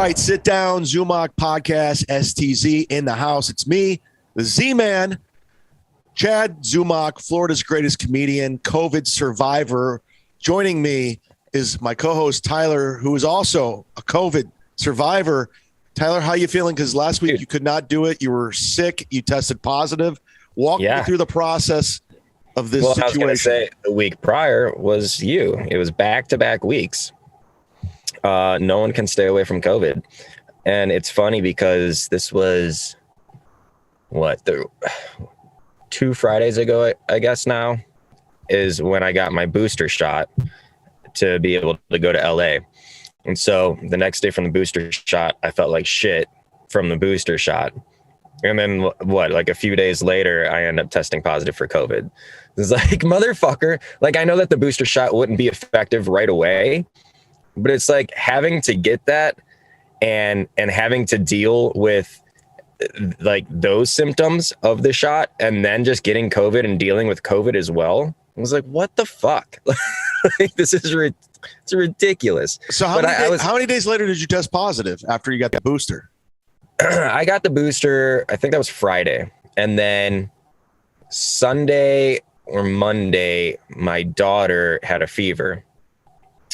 right, sit down, Zumock podcast, STZ in the house. It's me, the Z-Man, chad-zumock, Florida's greatest comedian, COVID survivor. Joining me is my co-host Tyler, who is also a COVID survivor. Tyler, how you feeling? Because last week you could not do it. You were sick. You tested positive. Walk me through the process of this situation. I was going to say the week prior was you. It was back-to-back weeks. No one can stay away from COVID. And it's funny because this was, 2 Fridays ago, I guess now, is when I got my booster shot to be able to go to LA. And so the next day from the booster shot, I felt like shit from the booster shot. And then like a few days later, I end up testing positive for COVID. It's like, motherfucker, like I know that the booster shot wouldn't be effective right away, but it's like having to get that and having to deal with like those symptoms of the shot and then just getting COVID and dealing with COVID as well. I was like, what the fuck? Like, this is it's ridiculous. So how many days later did you test positive after you got the booster? I got the booster, I think that was Friday. And then Sunday or Monday, my daughter had a fever.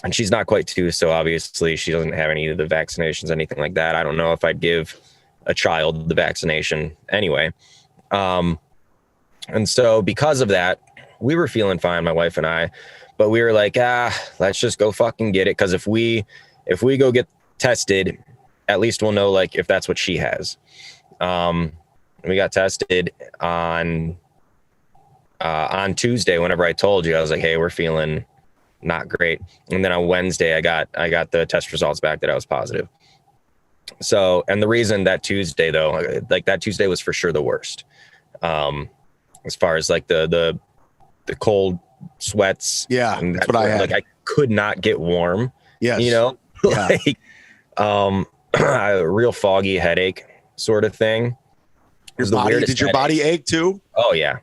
And she's not quite 2, so obviously she doesn't have any of the vaccinations, anything like that. I don't know if I'd give a child the vaccination anyway. And so because of that, we were feeling fine, my wife and I, but we were like, let's just go fucking get it. Because if we go get tested, at least we'll know like if that's what she has. We got tested on Tuesday. Whenever I told you, I was like, hey, we're feeling not great. And then on Wednesday, I got the test results back that I was positive. So, and the reason that Tuesday though, like that Tuesday was for sure the worst. As far as like the cold sweats. Yeah. That's what I had. Like I could not get warm. Yes. You know, yeah. Like, a real foggy headache sort of thing. Did your body ache too? Oh yeah.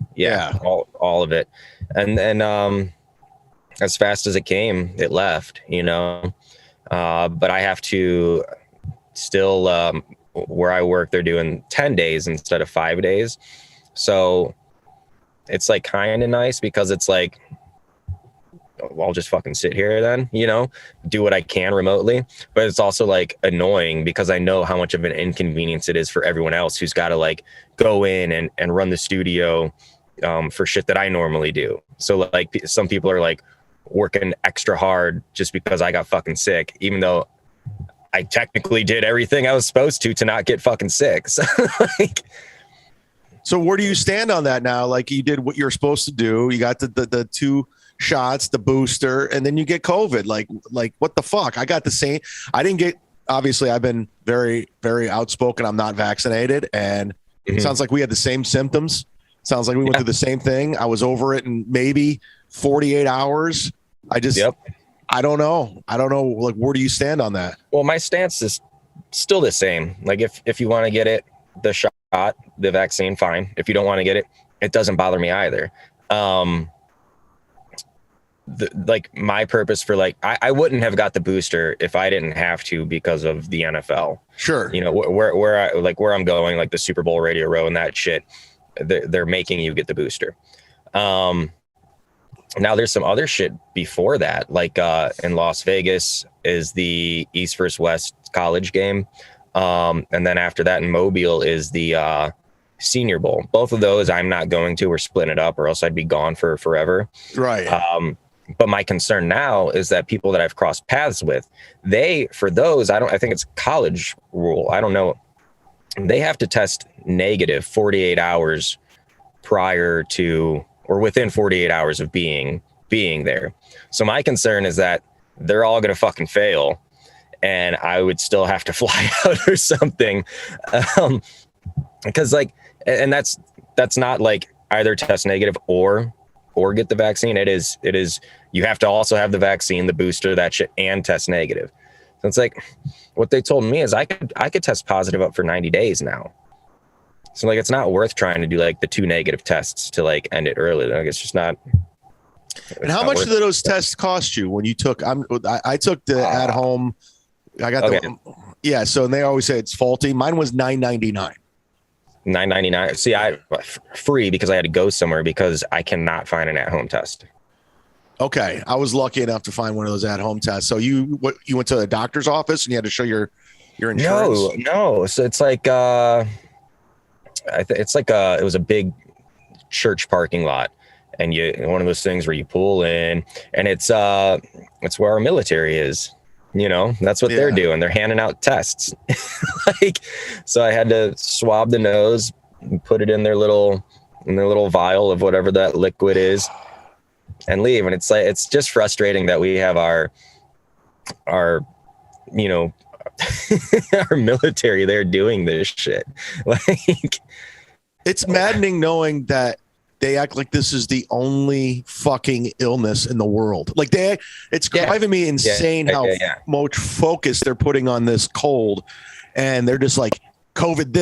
All of it. And then, as fast as it came, it left, you know, but I have to still, where I work, they're doing 10 days instead of 5 days. So it's like kind of nice because it's like, I'll just fucking sit here then, you know, do what I can remotely. But it's also like annoying because I know how much of an inconvenience it is for everyone else who's got to like go in and run the studio for shit that I normally do. So like some people are like working extra hard just because I got fucking sick, even though I technically did everything I was supposed to not get fucking sick. So like, so where do you stand on that now? Like you did what you're supposed to do. You got the 2 shots, the booster, and then you get COVID. Like what the fuck? I got the same. I didn't get, obviously I've been very, very outspoken. I'm not vaccinated. And it sounds like we had the same symptoms. Sounds like we went through the same thing. I was over it in maybe 48 hours. I don't know. Like, where do you stand on that? Well, my stance is still the same. Like if you want to get it, the shot, the vaccine, fine. If you don't want to get it, it doesn't bother me either. Like my purpose for like, I wouldn't have got the booster if I didn't have to because of the NFL. Sure. You know, where I'm going, like the Super Bowl Radio Row and that shit, they're making you get the booster. Now there's some other shit before that, like in Las Vegas is the East versus West college game. And then after that in Mobile is the Senior Bowl. Both of those I'm not going to. We're splitting it up or else I'd be gone for forever. Right. But my concern now is that people that I've crossed paths with, for those, I think it's college rule. I don't know. They have to test negative 48 hours prior to, or within 48 hours of being there. So my concern is that they're all going to fucking fail and I would still have to fly out or something. Because like, and that's not like either test negative or get the vaccine. It is, you have to also have the vaccine, the booster, that shit, and test negative. So it's like, what they told me is I could test positive up for 90 days now. So like, it's not worth trying to do like the 2 negative tests to like end it early. Like it's just not. And how much did those tests cost you when you took? I took the at home I got yeah. So they always say it's faulty. Mine was $9.99. $9.99. See, I free because I had to go somewhere because I cannot find an at-home test. Okay, I was lucky enough to find one of those at-home tests. So you went to the doctor's office and you had to show your insurance? No. So it's like it was a big church parking lot, and one of those things where you pull in, and it's where our military is. You know, that's what they're doing. They're handing out tests. So I had to swab the nose and put it in their little vial of whatever that liquid is and leave. And it's like, it's just frustrating that we have our you know, our military there doing this shit. Like, it's maddening knowing that they act like this is the only fucking illness in the world. Like it's driving me insane how much focus they're putting on this cold, and they're just like COVID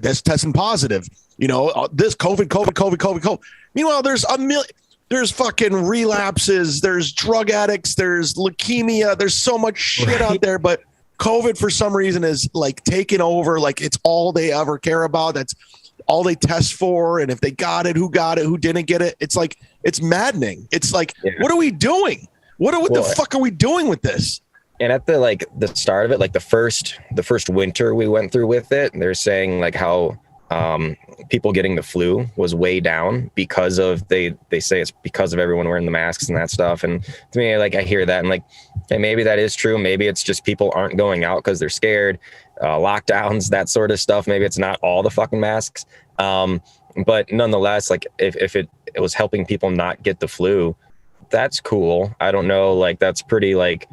this testing positive. You know, this COVID. Meanwhile, there's fucking relapses, there's drug addicts, there's leukemia, there's so much shit out there, but COVID for some reason is like taking over. Like it's all they ever care about. That's all they test for, and if they got it, who didn't get it. It's like, it's maddening. It's like, what are we doing? What the fuck are we doing with this? And at the start of it, like the first winter we went through with it, they're saying like how people getting the flu was way down because of they say it's because of everyone wearing the masks and that stuff. And to me, like, I hear that and like, hey, maybe that is true. Maybe it's just people aren't going out because they're scared. Lockdowns, that sort of stuff. Maybe it's not all the fucking masks. But nonetheless, like if it was helping people not get the flu, that's cool. I don't know. Like that's pretty like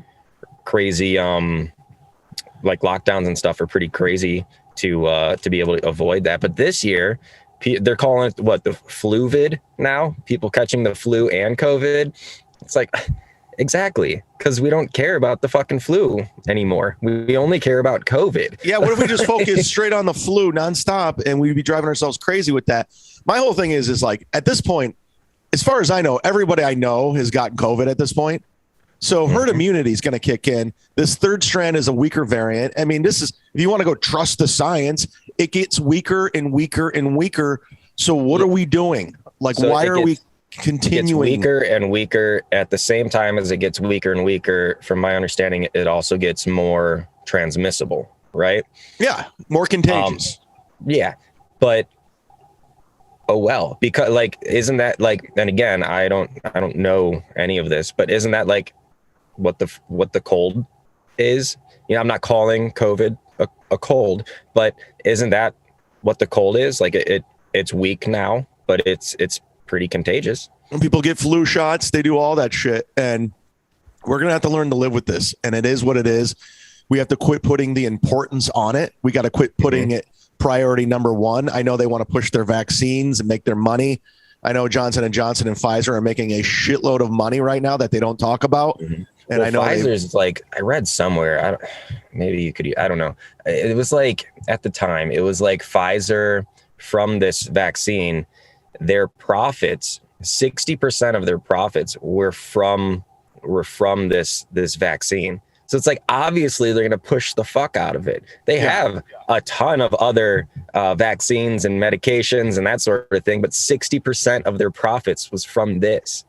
crazy. Like lockdowns and stuff are pretty crazy to be able to avoid that. But this year they're calling it the fluvid now, people catching the flu and COVID. It's like, exactly, because we don't care about the fucking flu anymore. We only care about COVID. Yeah, what if we just focus straight on the flu nonstop and we'd be driving ourselves crazy with that? My whole thing is like, at this point, as far as I know, everybody I know has gotten COVID at this point. So herd immunity is going to kick in. This third strand is a weaker variant. I mean, this is, if you want to go trust the science, it gets weaker and weaker and weaker. So what are we doing? Like, so why are we continuing? It gets weaker and weaker at the same time as it gets weaker and weaker. From my understanding, it also gets more transmissible, right? Yeah, more contagious. Yeah, but oh well, because like, isn't that like? And again, I don't know any of this, but isn't that like what the cold is? You know, I'm not calling COVID a cold, but isn't that what the cold is? Like it's weak now, but it's pretty contagious. When people get flu shots, they do all that shit, and we're gonna have to learn to live with this. And it is what it is. We have to quit putting the importance on it. We got to quit putting it priority number one. I know they want to push their vaccines and make their money. I know Johnson & Johnson and Pfizer are making a shitload of money right now that they don't talk about. And I know Pfizer's like, I read somewhere, maybe you could, I don't know. It was like, at the time, it was like Pfizer, from this vaccine, their profits, 60% of their profits were from this vaccine. So it's like, obviously they're going to push the fuck out of it. They have a ton of other vaccines and medications and that sort of thing, but 60% of their profits was from this.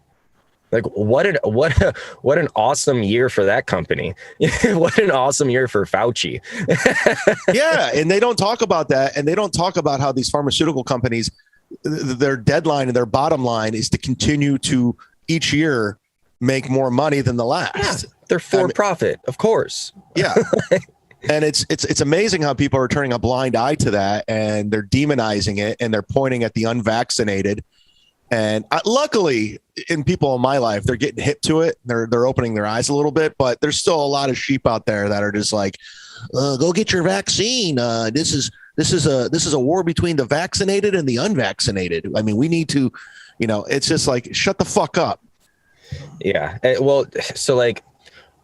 Like, what an awesome year for that company. What an awesome year for Fauci. Yeah, and they don't talk about that, and they don't talk about how these pharmaceutical companies, their deadline and their bottom line is to continue to each year make more money than the last. Yeah, they're for profit, of course. Yeah. And it's amazing how people are turning a blind eye to that, and they're demonizing it, and they're pointing at the unvaccinated. And luckily, in people in my life, they're getting hip to it. They're opening their eyes a little bit, but there's still a lot of sheep out there that are just like, go get your vaccine. This is a war between the vaccinated and the unvaccinated. I mean, we need to, it's just like, shut the fuck up. Yeah. Well, so like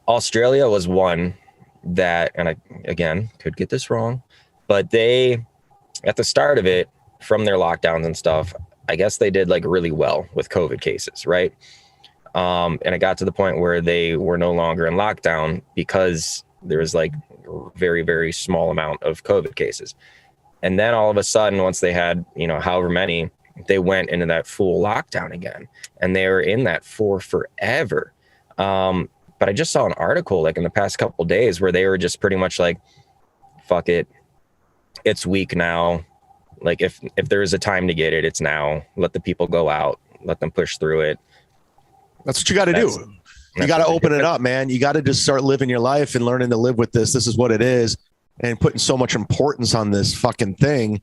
Australia was one that, and I, again, could get this wrong, but they, at the start of it, from their lockdowns and stuff, I guess they did like really well with COVID cases, right? And it got to the point where they were no longer in lockdown because there was like very, very small amount of COVID cases. And then all of a sudden, once they had, however many, they went into that full lockdown again, and they were in that for forever. But I just saw an article like in the past couple of days where they were just pretty much like, fuck it, it's weak now. Like if there is a time to get it, it's now. Let the people go out, let them push through it. That's what you got to do. You got to open it up, man. You got to just start living your life and learning to live with this. This is what it is. And putting so much importance on this fucking thing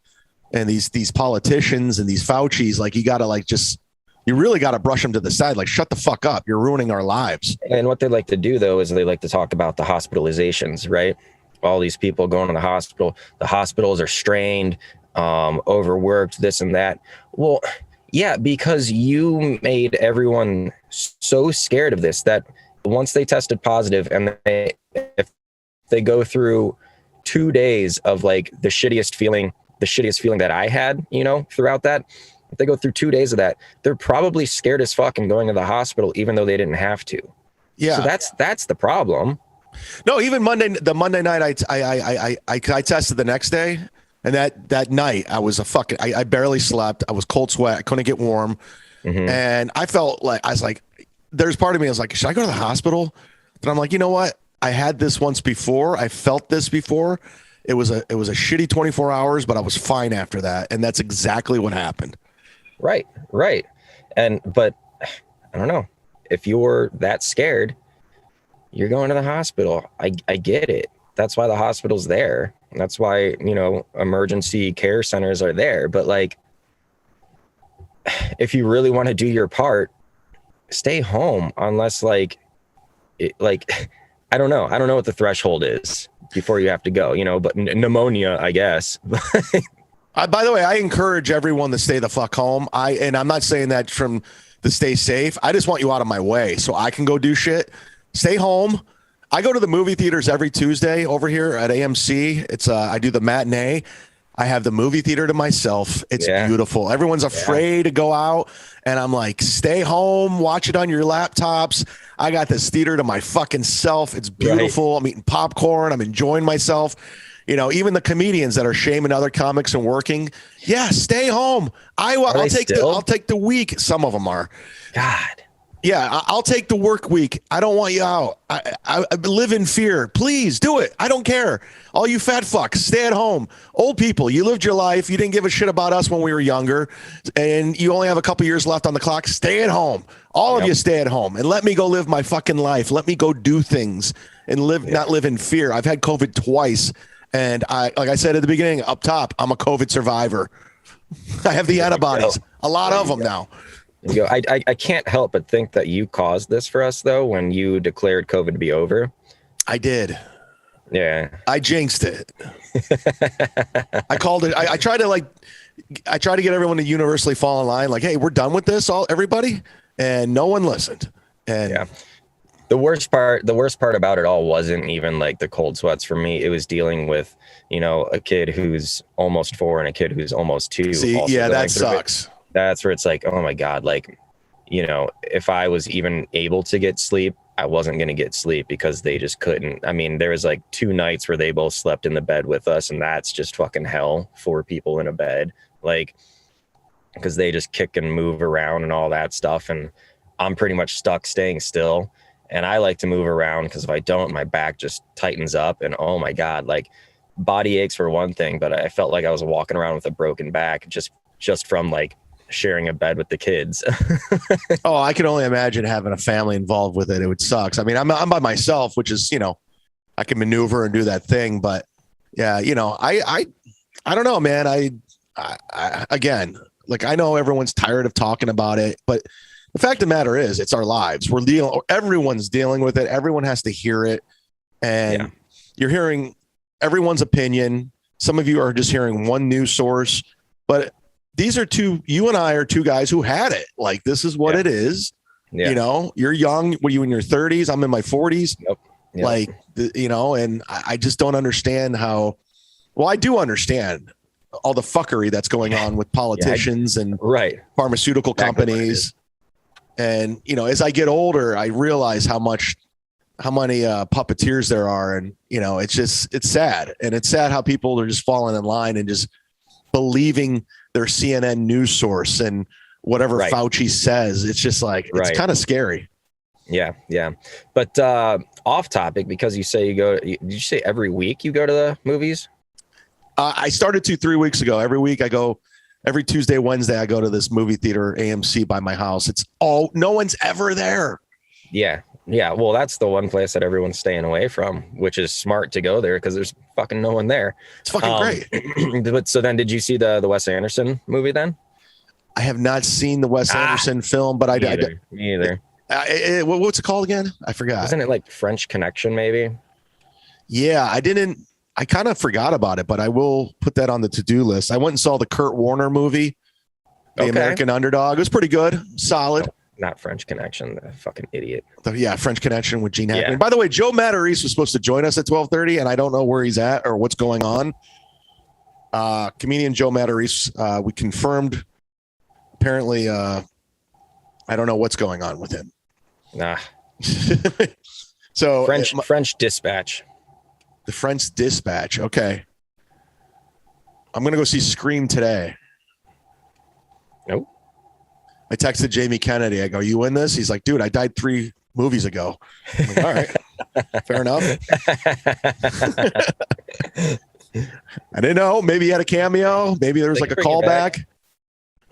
and these politicians and these Faucis, like you got to you really got to brush them to the side. Like, shut the fuck up. You're ruining our lives. And what they like to do, though, is they like to talk about the hospitalizations, right? All these people going to the hospital. The hospitals are strained, overworked, this and that. Well, yeah, because you made everyone so scared of this that once they tested positive and if they go through 2 days of like the shittiest feeling that I had, throughout that, if they go through 2 days of that, they're probably scared as fuck and going to the hospital, even though they didn't have to. Yeah. So that's the problem. No, even the Monday night, I tested the next day. And that night I was I barely slept. I was cold sweat. I couldn't get warm. Mm-hmm. And I felt like, there's part of me, I was like, should I go to the hospital? But I'm like, you know what? I had this once before. I felt this before. It was a shitty 24 hours, but I was fine after that. And that's exactly what happened. Right. But I don't know, if you're that scared, you're going to the hospital. I get it. That's why the hospital's there. That's why, emergency care centers are there. But like, if you really want to do your part, stay home unless I don't know. I don't know what the threshold is before you have to go, but pneumonia, I guess. By the way, I encourage everyone to stay the fuck home. And I'm not saying that from the stay safe. I just want you out of my way so I can go do shit. Stay home. I go to the movie theaters every Tuesday over here at AMC. It's I do the matinee. I have the movie theater to myself. It's beautiful. Everyone's afraid to go out. And I'm like, stay home, watch it on your laptops. I got this theater to my fucking self. It's beautiful. Right. I'm eating popcorn. I'm enjoying myself. Even the comedians that are shaming other comics and working. Yeah, stay home. I'll take the week. Some of them are. God. Yeah, I'll take the work week. I don't want you out. I live in fear. Please do it. I don't care. All you fat fucks, stay at home. Old people, you lived your life. You didn't give a shit about us when we were younger, and you only have a couple years left on the clock. Stay at home. All of you stay at home and let me go live my fucking life. Let me go do things and not live in fear. I've had COVID twice, and like I said at the beginning, up top, I'm a COVID survivor. I have the antibodies, a lot of them now. I can't help but think that you caused this for us, though, when you declared COVID to be over. I did. Yeah. I jinxed it. I called it. I tried to get everyone to universally fall in line. Like, hey, we're done with this, everybody. And no one listened. And yeah. The worst part about it all wasn't even like the cold sweats for me. It was dealing with, a kid who's almost 4 and a kid who's almost 2. See, yeah, that sucks. That's where it's like, oh my God, like, if I was even able to get sleep, I wasn't going to get sleep because they just couldn't. I mean, there was like 2 nights where they both slept in the bed with us, and that's just fucking hell, 4 people in a bed, like, because they just kick and move around and all that stuff. And I'm pretty much stuck staying still. And I like to move around because if I don't, my back just tightens up. And oh my God, like body aches for one thing, but I felt like I was walking around with a broken back just from like sharing a bed with the kids. Oh, I can only imagine having a family involved with it. It would suck. I mean, I'm by myself, which is, I can maneuver and do that thing, but yeah, I don't know, man. I again, like, I know everyone's tired of talking about it, but the fact of the matter is it's our lives. Everyone's dealing with it. Everyone has to hear it. And you're hearing everyone's opinion. Some of you are just hearing one news source, but you and I are 2 guys who had it. Like, this is what it is. Yeah. You're young. Were you in your 30s? I'm in my 40s. Yep. Like, and I just don't understand I do understand all the fuckery that's going on with politicians and pharmaceutical companies. And, as I get older, I realize how much puppeteers there are, and it's sad, and it's sad how people are just falling in line and just believing their CNN news source and whatever Fauci says. It's just like it's kind of scary. Yeah. But off topic, because you say did you say every week you go to the movies? I started 3 weeks ago. Every week I go. Every Tuesday, Wednesday, I go to this movie theater, AMC, by my house. No one's ever there. Yeah. Well, that's the one place that everyone's staying away from, which is smart to go there because there's fucking no one there. It's fucking great. But so then, did you see the Wes Anderson movie then? I have not seen the Wes Anderson film, but Me either. What's it called again? I forgot. Isn't it like French Connection, maybe? Yeah, I kind of forgot about it, but I will put that on the to-do list. I went and saw the Kurt Warner movie, The American Underdog. It was pretty good. Solid. No, not French Connection, the fucking idiot. Yeah, French Connection with Gene Hackman. By the way, Joe Matarese was supposed to join us at 12:30, and I don't know where he's at or what's going on. Comedian Joe Matarese, we confirmed. Apparently, I don't know what's going on with him. Nah. So French Dispatch. The French Dispatch. Okay. I'm going to go see Scream today. Nope. I texted Jamie Kennedy. I go, you in this? He's like, dude, I died 3 movies ago. I'm like, all right. Fair enough. I didn't know. Maybe he had a cameo. Maybe there was like a callback.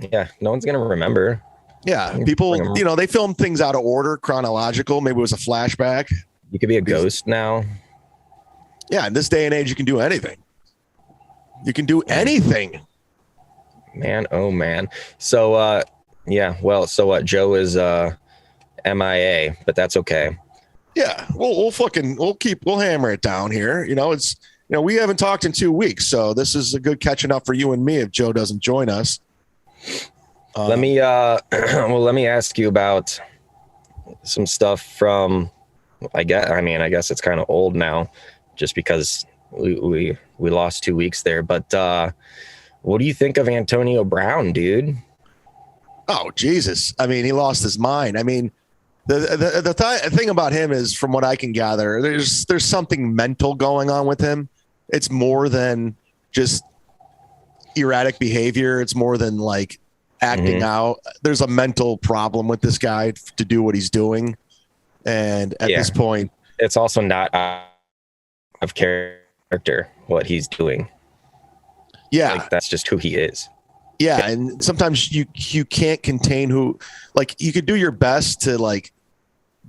Yeah. No one's going to remember. Yeah. People, they film things out of order, chronological. Maybe it was a flashback. You could be a ghost now. Yeah, in this day and age, you can do anything. You can do anything. Man, oh man. So, Joe is MIA, but that's okay. Yeah, we'll hammer it down here. We haven't talked in 2 weeks, so this is a good catching up for you and me if Joe doesn't join us. Let me ask you about some stuff from, I guess it's kind of old now, just because we lost 2 weeks there. But what do you think of Antonio Brown, dude? Oh, Jesus. I mean, he lost his mind. I mean, the thing about him is, from what I can gather, there's something mental going on with him. It's more than just erratic behavior. It's more than like acting out. There's a mental problem with this guy to do what he's doing. And at this point, it's also not of character what he's doing. Yeah, like, that's just who he is. Yeah, and sometimes you can't contain who. Like, you could do your best to like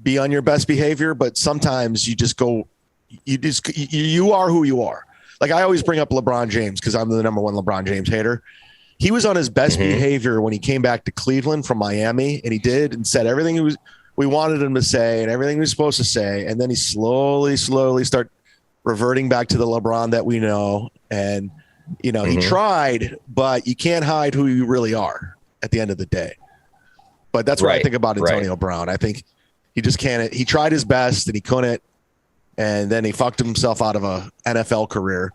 be on your best behavior, but sometimes you just go. You are who you are. Like, I always bring up LeBron James because I'm the number one LeBron James hater. He was on his best behavior when he came back to Cleveland from Miami, and he did and said everything we wanted him to say and everything he was supposed to say, and then he slowly start reverting back to the LeBron that we know. And he tried, but you can't hide who you really are at the end of the day. But that's what I think about Antonio Brown. I think he just can't. He tried his best and he couldn't, and then he fucked himself out of a NFL career.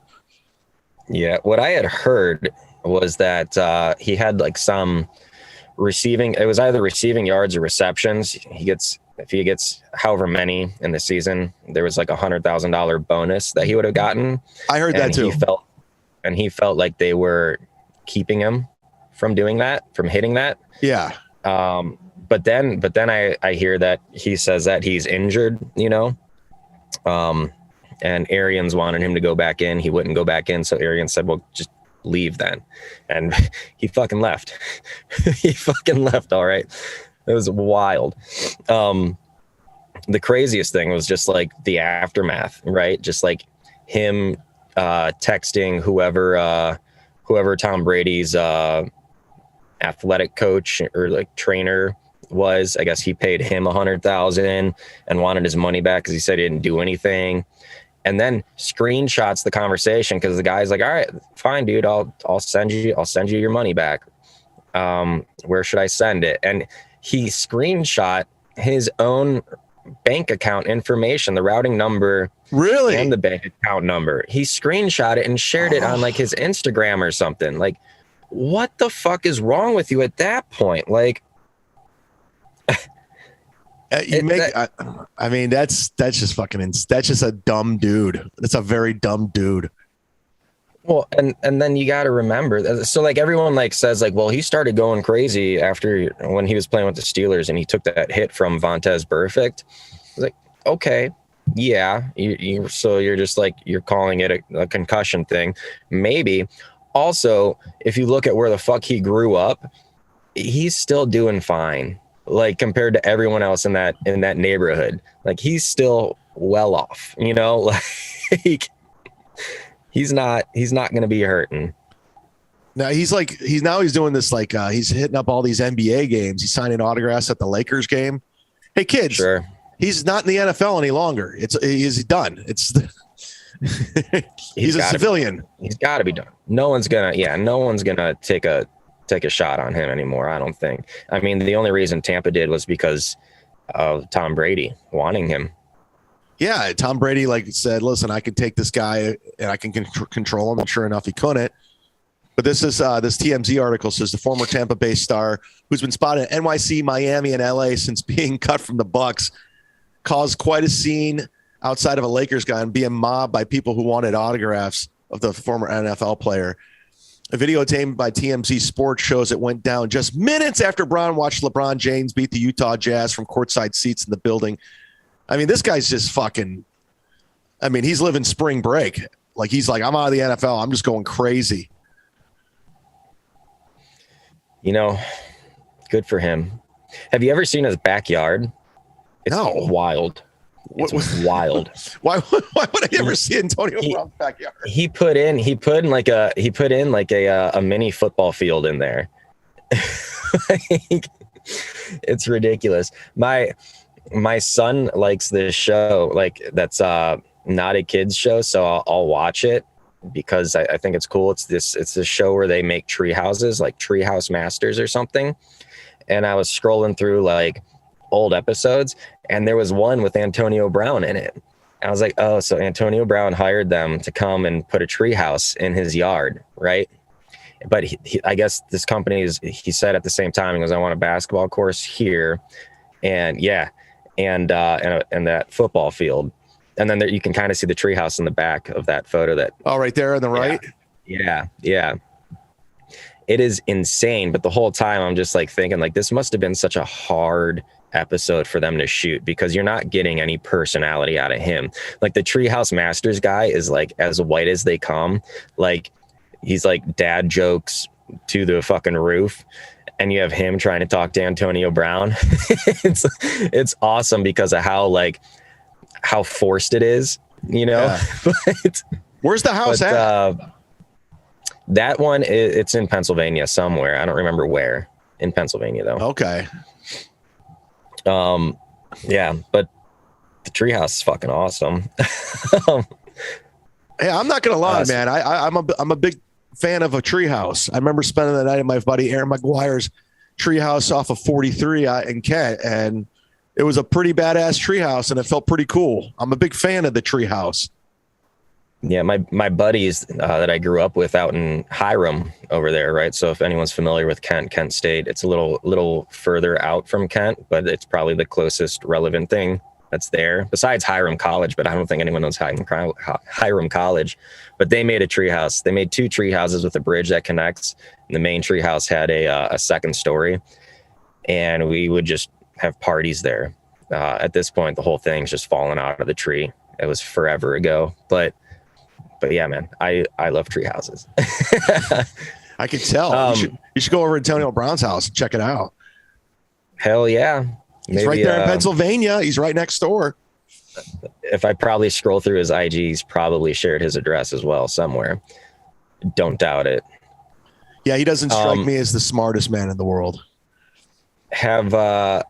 Yeah, what I had heard was that he had like some receiving. It was either receiving yards or receptions. If he gets however many in the season, there was like $100,000 bonus that he would have gotten. I heard that too. He felt like they were keeping him from doing that, from hitting that. Yeah. But then I hear that he says that he's injured, and Arians wanted him to go back in. He wouldn't go back in. So Arians said, well, just leave then. And he fucking left. He fucking left. All right. It was wild. The craziest thing was just like the aftermath, right? Just like him texting whoever Tom Brady's athletic coach or like trainer was. I guess he paid him $100,000 and wanted his money back because he said he didn't do anything. And then screenshots the conversation because the guy's like, all right, fine, dude, I'll send you your money back. Where should I send it? And he screenshot his own bank account information, the routing number, really, and the bank account number. He screenshot it and shared it on like his Instagram or something. Like, what the fuck is wrong with you at that point? Like, I mean, that's just fucking. That's just a dumb dude. That's a very dumb dude. Well, and then you got to remember, so like everyone like says like, well, he started going crazy after when he was playing with the Steelers and he took that hit from Vontaze Burfict. Like, okay, yeah, so you're just like, you're calling it a concussion thing, maybe. Also, if you look at where the fuck he grew up, he's still doing fine, like compared to everyone else in that neighborhood. Like he's still well off, you know, like. He's not going to be hurting. Now he's doing this like he's hitting up all these NBA games. He's signing autographs at the Lakers game. Hey kids, sure. He's not in the NFL any longer. He's done. He's a civilian. He's got to be done. No one's gonna take a shot on him anymore, I don't think. I mean, the only reason Tampa did was because of Tom Brady wanting him. Yeah, Tom Brady like said, listen, I can take this guy and I can control him. And sure enough, he couldn't. But this TMZ article says the former Tampa Bay star, who's been spotted in NYC, Miami, and LA since being cut from the Bucks, caused quite a scene outside of a Lakers guy and being mobbed by people who wanted autographs of the former NFL player. A video obtained by TMZ Sports shows it went down just minutes after Braun watched LeBron James beat the Utah Jazz from courtside seats in the building. I mean, this guy's just fucking, I mean, he's living spring break. Like, he's like, I'm out of the NFL. I'm just going crazy. You know, good for him. Have you ever seen his backyard? It's wild. It's wild. Why would I ever see Antonio Brown's backyard? He put in like a mini football field in there. Like, it's ridiculous. My son likes this show, like that's not a kid's show, so I'll watch it because I think it's cool. It's this show where they make tree houses, like Treehouse Masters or something. And I was scrolling through like old episodes, and there was one with Antonio Brown in it. I was like, oh, so Antonio Brown hired them to come and put a tree house in his yard, right? But I guess this company he said at the same time, he goes, I want a basketball course here, and and that football field, and then there, you can kind of see the treehouse in the back of that photo. That right there on the right. Yeah. It is insane. But the whole time I'm just like thinking, like, this must have been such a hard episode for them to shoot because you're not getting any personality out of him. Like the Treehouse Masters guy is like as white as they come. Like he's like dad jokes to the fucking roof. And you have him trying to talk to Antonio Brown. It's awesome because of how forced it is, you know. Yeah. Where's the house at? That one, it's in Pennsylvania somewhere. I don't remember where. In Pennsylvania though. Okay. Yeah, but the treehouse is fucking awesome. Hey, I'm not gonna lie, man. I'm a big fan of a treehouse. I remember spending the night at my buddy Aaron McGuire's treehouse off of 43 in Kent, and it was a pretty badass treehouse, and it felt pretty cool. I'm a big fan of the treehouse. Yeah, my buddies that I grew up with out in Hiram over there, right? So if anyone's familiar with Kent State, it's a little further out from Kent, but it's probably the closest relevant thing that's there besides Hiram College, but I don't think anyone knows Hiram College. But they made a treehouse. They made 2 tree houses with a bridge that connects. And the main treehouse had a second story, and we would just have parties there. At this point, the whole thing's just fallen out of the tree. It was forever ago, but yeah, man, I love tree houses. I could tell. You should go over to Antonio Brown's house and check it out. Hell yeah. He's right there in Pennsylvania. He's right next door. If I probably scroll through his IG, he's probably shared his address as well somewhere. Don't doubt it. Yeah, he doesn't strike me as the smartest man in the world. So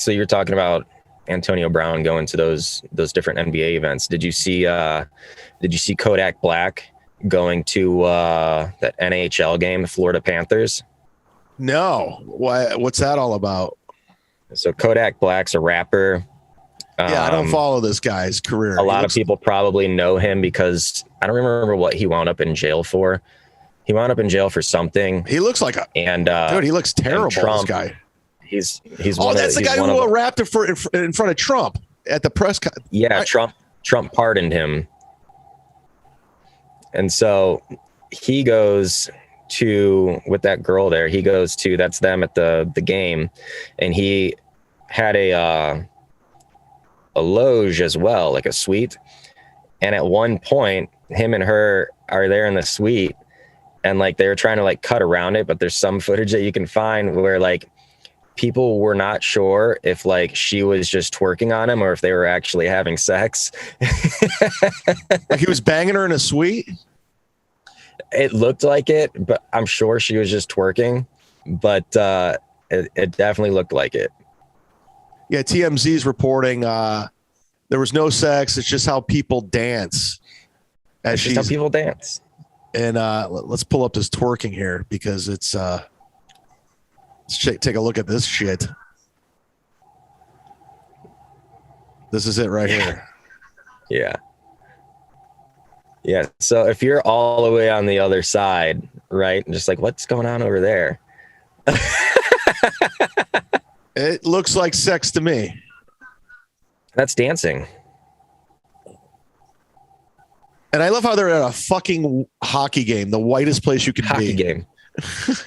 you're talking about Antonio Brown going to those different NBA events. Did you see Kodak Black going to that NHL game, the Florida Panthers? No. What's that all about? So Kodak Black's a rapper. Yeah, I don't follow this guy's career. A lot of people probably know him because I don't remember what he wound up in jail for. He wound up in jail for something. He looks like dude, he looks terrible, this guy. He's that's the guy who rapped in front of Trump at the press con. Yeah, Trump pardoned him. And so he goes with that girl there, that's them at the game, and he had a loge as well, like a suite. And at one point, him and her are there in the suite, and like they were trying to like cut around it, but there's some footage that you can find where like people were not sure if like she was just twerking on him or if they were actually having sex. Like he was banging her in a suite? It looked like it, but I'm sure she was just twerking, but it definitely looked like it. Yeah, TMZ's reporting there was no sex. It's just how people dance. It's just how people dance. And let's pull up this twerking here because it's let's take a look at this shit. This is it right here. Yeah. Yeah. So if you're all the way on the other side, right, and just like, what's going on over there? It looks like sex to me. That's dancing. And I love how they're at a fucking hockey game, the whitest place you can be. Hockey game.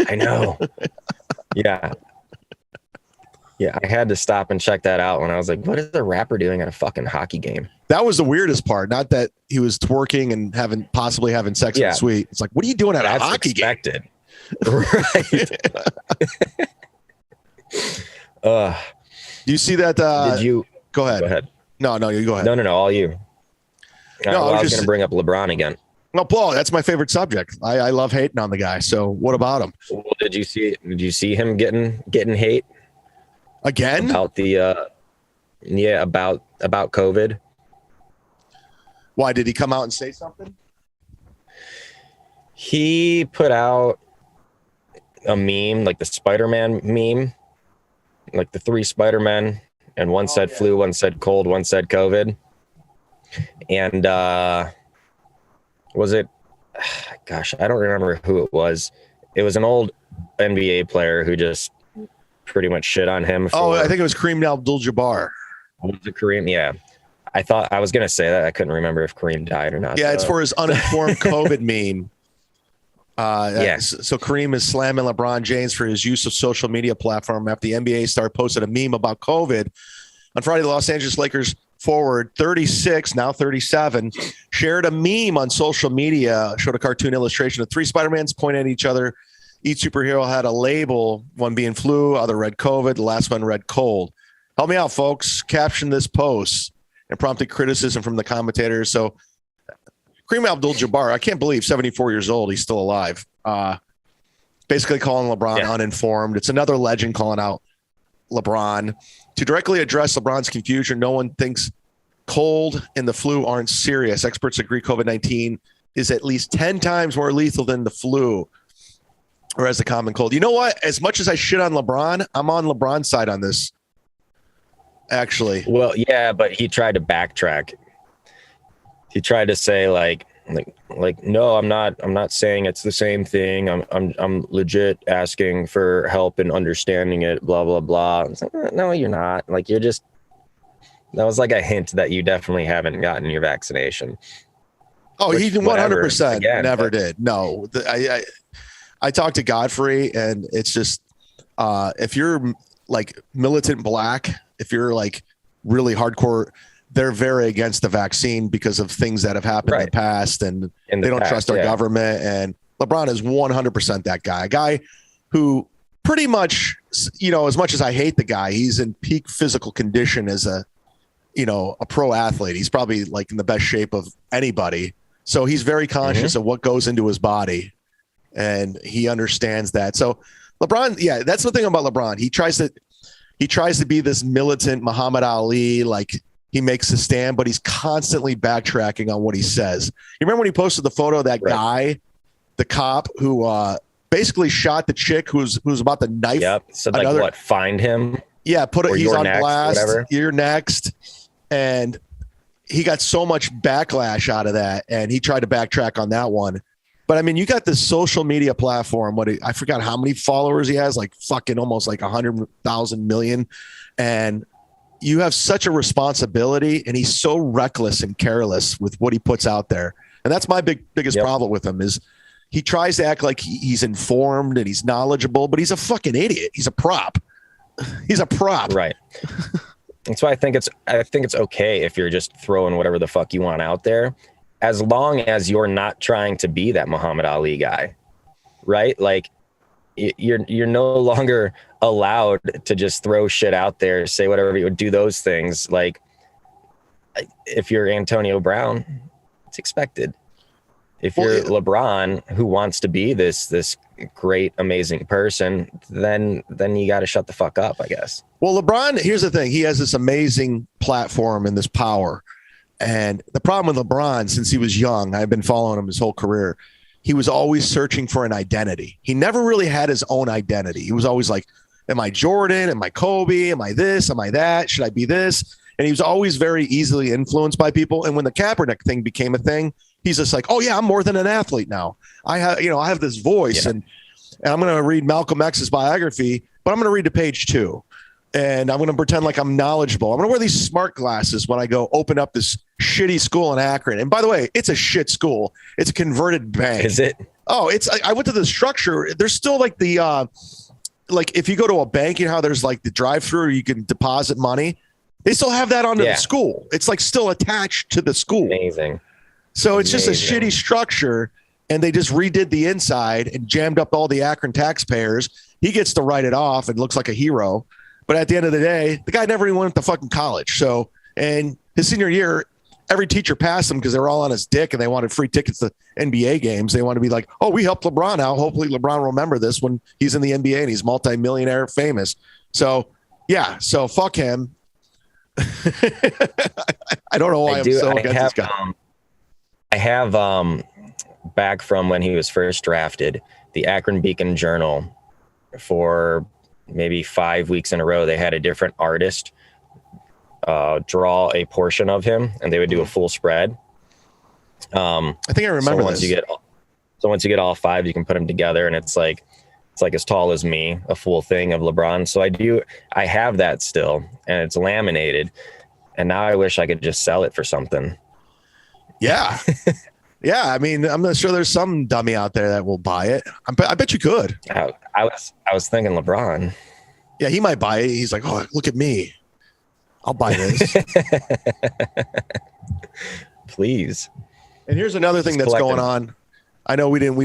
I know. Yeah. Yeah, I had to stop and check that out when I was like, what is the rapper doing at a fucking hockey game? That was the weirdest part. Not that he was twerking and possibly having sex in the suite. It's like, what are you doing at a hockey expected. Game? Right. Do you see that? Did you go ahead? Go ahead. No, you go ahead. No, all you. No, I was going to bring up LeBron again. No, Paul, that's my favorite subject. I love hating on the guy. So what about him? Well, did you see him getting hate again about the about COVID? Why did he come out and say something? He put out a meme, like the Spider-Man meme, like the 3 Spider-Men, and one said flu, one said cold, one said COVID. And was it, gosh, I don't remember who it was. It was an old NBA player who just pretty much shit on him. I think it was Kareem Abdul-Jabbar. Was it Kareem? Yeah. I was going to say that. I couldn't remember if Kareem died or not. Yeah, it's for his uninformed COVID meme. So Kareem is slamming LeBron James for his use of social media platform after the NBA star posted a meme about COVID. On Friday, the Los Angeles Lakers forward 36, now 37, shared a meme on social media, showed a cartoon illustration of 3 Spider-Mans pointing at each other. Each superhero had a label, one being flu, other read COVID, the last one read cold. Help me out, folks. Caption this post, and prompted criticism from the commentators. So Kareem Abdul-Jabbar, I can't believe 74 years old, he's still alive. Basically calling LeBron uninformed. It's another legend calling out LeBron. To directly address LeBron's confusion, no one thinks cold and the flu aren't serious. Experts agree COVID-19 is at least 10 times more lethal than the flu or as the common cold. You know what? As much as I shit on LeBron, I'm on LeBron's side on this, actually. Well, yeah, but he tried to backtrack. He tried to say like no, I'm not saying it's the same thing. I'm legit asking for help and understanding it, blah blah blah. It's like, no, you're not. Like, you're just, that was like a hint that you definitely haven't gotten your vaccination. Oh, he 100% never did. No, I talked to Godfrey, and it's just if you're like militant black, if you're like really hardcore, they're very against the vaccine because of things that have happened in the past, and they don't trust our government. And LeBron is 100% that guy, a guy who pretty much, as much as I hate the guy, he's in peak physical condition as a pro athlete. He's probably like in the best shape of anybody. So he's very conscious of what goes into his body, and he understands that. So LeBron, that's the thing about LeBron. He tries to be this militant Muhammad Ali, like, he makes a stand, but he's constantly backtracking on what he says. You remember when he posted the photo of that guy, the cop who basically shot the chick who was about to knife? Yep. So like, find him? Yeah, he's on blast. You're next. And he got so much backlash out of that, and he tried to backtrack on that one. But I mean, you got this social media platform. I forgot how many followers he has, like fucking almost like 100,000 million. And you have such a responsibility, and he's so reckless and careless with what he puts out there. And that's my biggest problem with him is he tries to act like he's informed and he's knowledgeable, but he's a fucking idiot. He's a prop. He's a prop. Right. That's why I think it's okay if you're just throwing whatever the fuck you want out there, as long as you're not trying to be that Muhammad Ali guy, right? Like you're no longer allowed to just throw shit out there, say whatever you would, do those things. Like if you're Antonio Brown, it's expected. If you're LeBron, who wants to be this great, amazing person, then you got to shut the fuck up, I guess. Well, LeBron, here's the thing. He has this amazing platform and this power. And the problem with LeBron, since he was young, I've been following him his whole career, he was always searching for an identity. He never really had his own identity. He was always like, am I Jordan? Am I Kobe? Am I this? Am I that? Should I be this? And he was always very easily influenced by people. And when the Kaepernick thing became a thing, he's just like, oh yeah, I'm more than an athlete now. I have this voice, and I'm going to read Malcolm X's biography, but I'm going to read to page 2. And I'm going to pretend like I'm knowledgeable. I'm going to wear these smart glasses when I go open up this shitty school in Akron. And by the way, it's a shit school. It's a converted bank. Is it? Oh, I went to the structure. There's still like the, like if you go to a bank, you know how there's like the drive-through, you can deposit money. They still have that onto the school. It's like still attached to the school. Amazing. So it's just a shitty structure. And they just redid the inside and jammed up all the Akron taxpayers. He gets to write it off and looks like a hero. But at the end of the day, the guy never even went to fucking college. So, and his senior year, every teacher passed him because they were all on his dick and they wanted free tickets to NBA games. They want to be like, oh, we helped LeBron out. Hopefully LeBron will remember this when he's in the NBA and he's multimillionaire famous. So, yeah. So fuck him. I don't know why I'm so against this guy. I have back from when he was first drafted, the Akron Beacon Journal, for maybe 5 weeks in a row, they had a different artist draw a portion of him, and they would do a full spread. I think I remember so once you get all 5, you can put them together, and it's like as tall as me, a full thing of LeBron. So I have that still, and it's laminated, and now I wish I could just sell it for something. Yeah. Yeah, I mean, I'm not sure there's some dummy out there that will buy it. I bet you could. I was thinking LeBron. Yeah, he might buy it. He's like, oh, look at me. I'll buy this. Please. And here's another thing that's going on. I know we didn't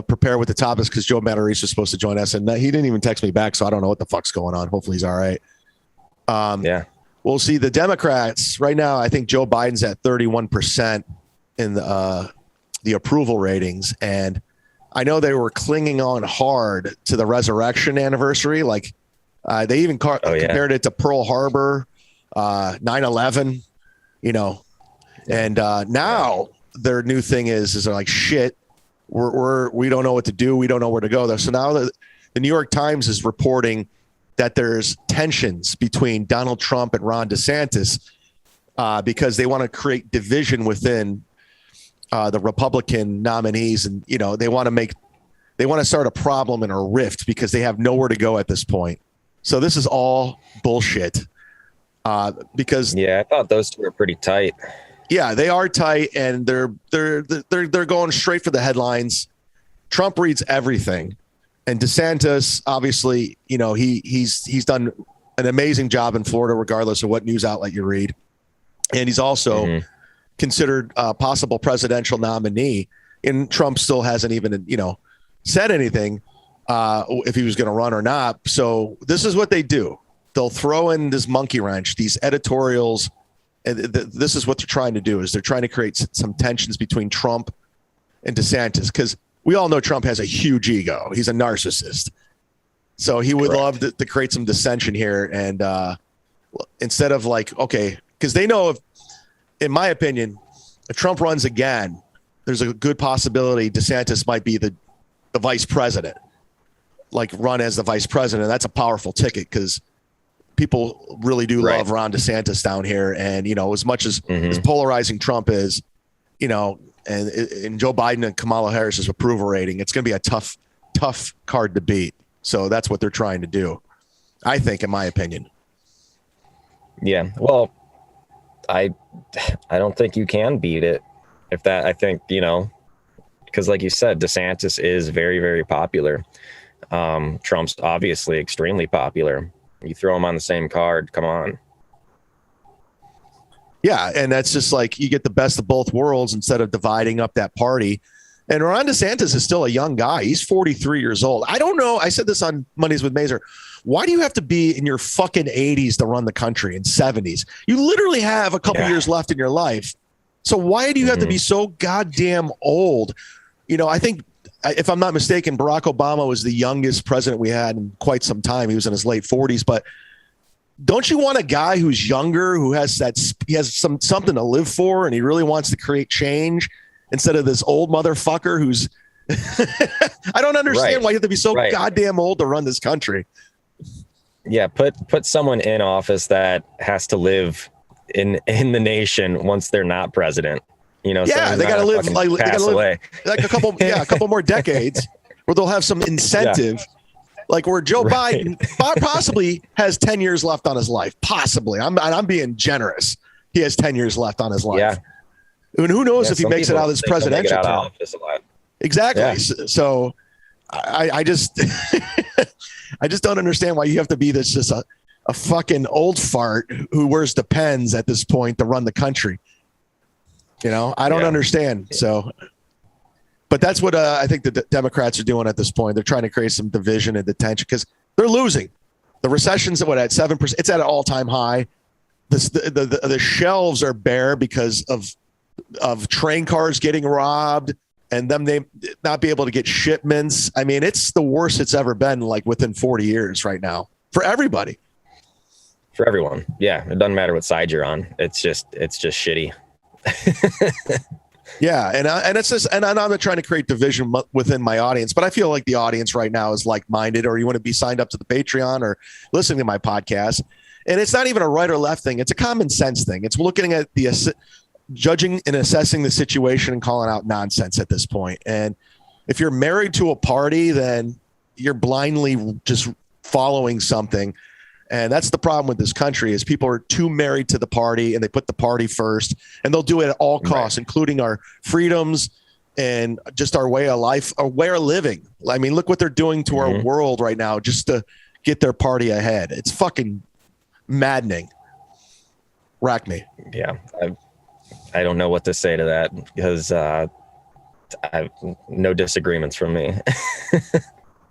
prepare with the topics because Joe Matarese was supposed to join us, and he didn't even text me back, so I don't know what the fuck's going on. Hopefully he's all right. Yeah. We'll see. The Democrats right now, I think Joe Biden's at 31% in the approval ratings, and I know they were clinging on hard to the resurrection anniversary. Like they even compared it to Pearl Harbor, 9/11, and now their new thing is they're like, shit, we don't know what to do. We don't know where to go there. So now the New York Times is reporting that there's tensions between Donald Trump and Ron DeSantis because they want to create division within the Republican nominees, and they want to start a problem and a rift because they have nowhere to go at this point. So this is all bullshit. Because I thought those two were pretty tight. Yeah, they are tight, and they're going straight for the headlines. Trump reads everything, and DeSantis, obviously, he's done an amazing job in Florida, regardless of what news outlet you read, and he's also considered a possible presidential nominee, and Trump still hasn't even, said anything if he was going to run or not. So this is what they do. They'll throw in this monkey wrench, these editorials. And this is what they're trying to do, is they're trying to create some tensions between Trump and DeSantis, because we all know Trump has a huge ego. He's a narcissist. So he would love to create some dissension here. And instead of because they know in my opinion, if Trump runs again, there's a good possibility DeSantis might be the vice president, run as the vice president. That's a powerful ticket because people really do love Ron DeSantis down here. And, as much as polarizing Trump is, and Joe Biden and Kamala Harris's approval rating, it's going to be a tough card to beat. So that's what they're trying to do, I think, in my opinion. Yeah. Well, I don't think you can beat it. I think, because like you said, DeSantis is very, very popular. Trump's obviously extremely popular. You throw him on the same card. Come on. Yeah. And that's just like you get the best of both worlds instead of dividing up that party. And Ron DeSantis is still a young guy. He's 43 years old. I don't know. I said this on Mondays with Mazer. Why do you have to be in your fucking 80s to run the country, and 70s? You literally have a couple years left in your life. So why do you have to be so goddamn old? I think, if I'm not mistaken, Barack Obama was the youngest president we had in quite some time. He was in his late 40s. But don't you want a guy who's younger, who has something to live for, and he really wants to create change, instead of this old motherfucker who's I don't understand why you have to be so goddamn old to run this country. Yeah, put someone in office that has to live in the nation once they're not president. They got to live like a couple more decades where they'll have some incentive. Like where Joe Biden possibly has 10 years left on his life. Possibly. I'm being generous. He has 10 years left on his life. Yeah. And who knows if he makes it out of this presidential term. Exactly. Yeah. So I just I just don't understand why you have to be just a fucking old fart who wears Depends at this point to run the country. I don't understand. So, but that's what I think the Democrats are doing at this point. They're trying to create some division and tension because they're losing. The recession's at 7%. It's at an all-time high. The shelves are bare because of train cars getting robbed and they not be able to get shipments. I mean, it's the worst it's ever been, like within 40 years right now for everybody. For everyone. Yeah. It doesn't matter what side you're on. It's just shitty. Yeah. And it's just, and I'm not trying to create division within my audience, but I feel like the audience right now is like-minded, or you want to be signed up to the Patreon or listening to my podcast. And it's not even a right or left thing. It's a common sense thing. It's looking at the judging and assessing the situation and calling out nonsense at this point. And if you're married to a party, then you're blindly just following something. And that's the problem with this country is people are too married to the party and they put the party first, and they'll do it at all costs, including our freedoms and just our way of life, our way of living. I mean, look what they're doing to our world right now just to get their party ahead. It's fucking maddening. Rack me. Yeah. I don't know what to say to that because no disagreements from me.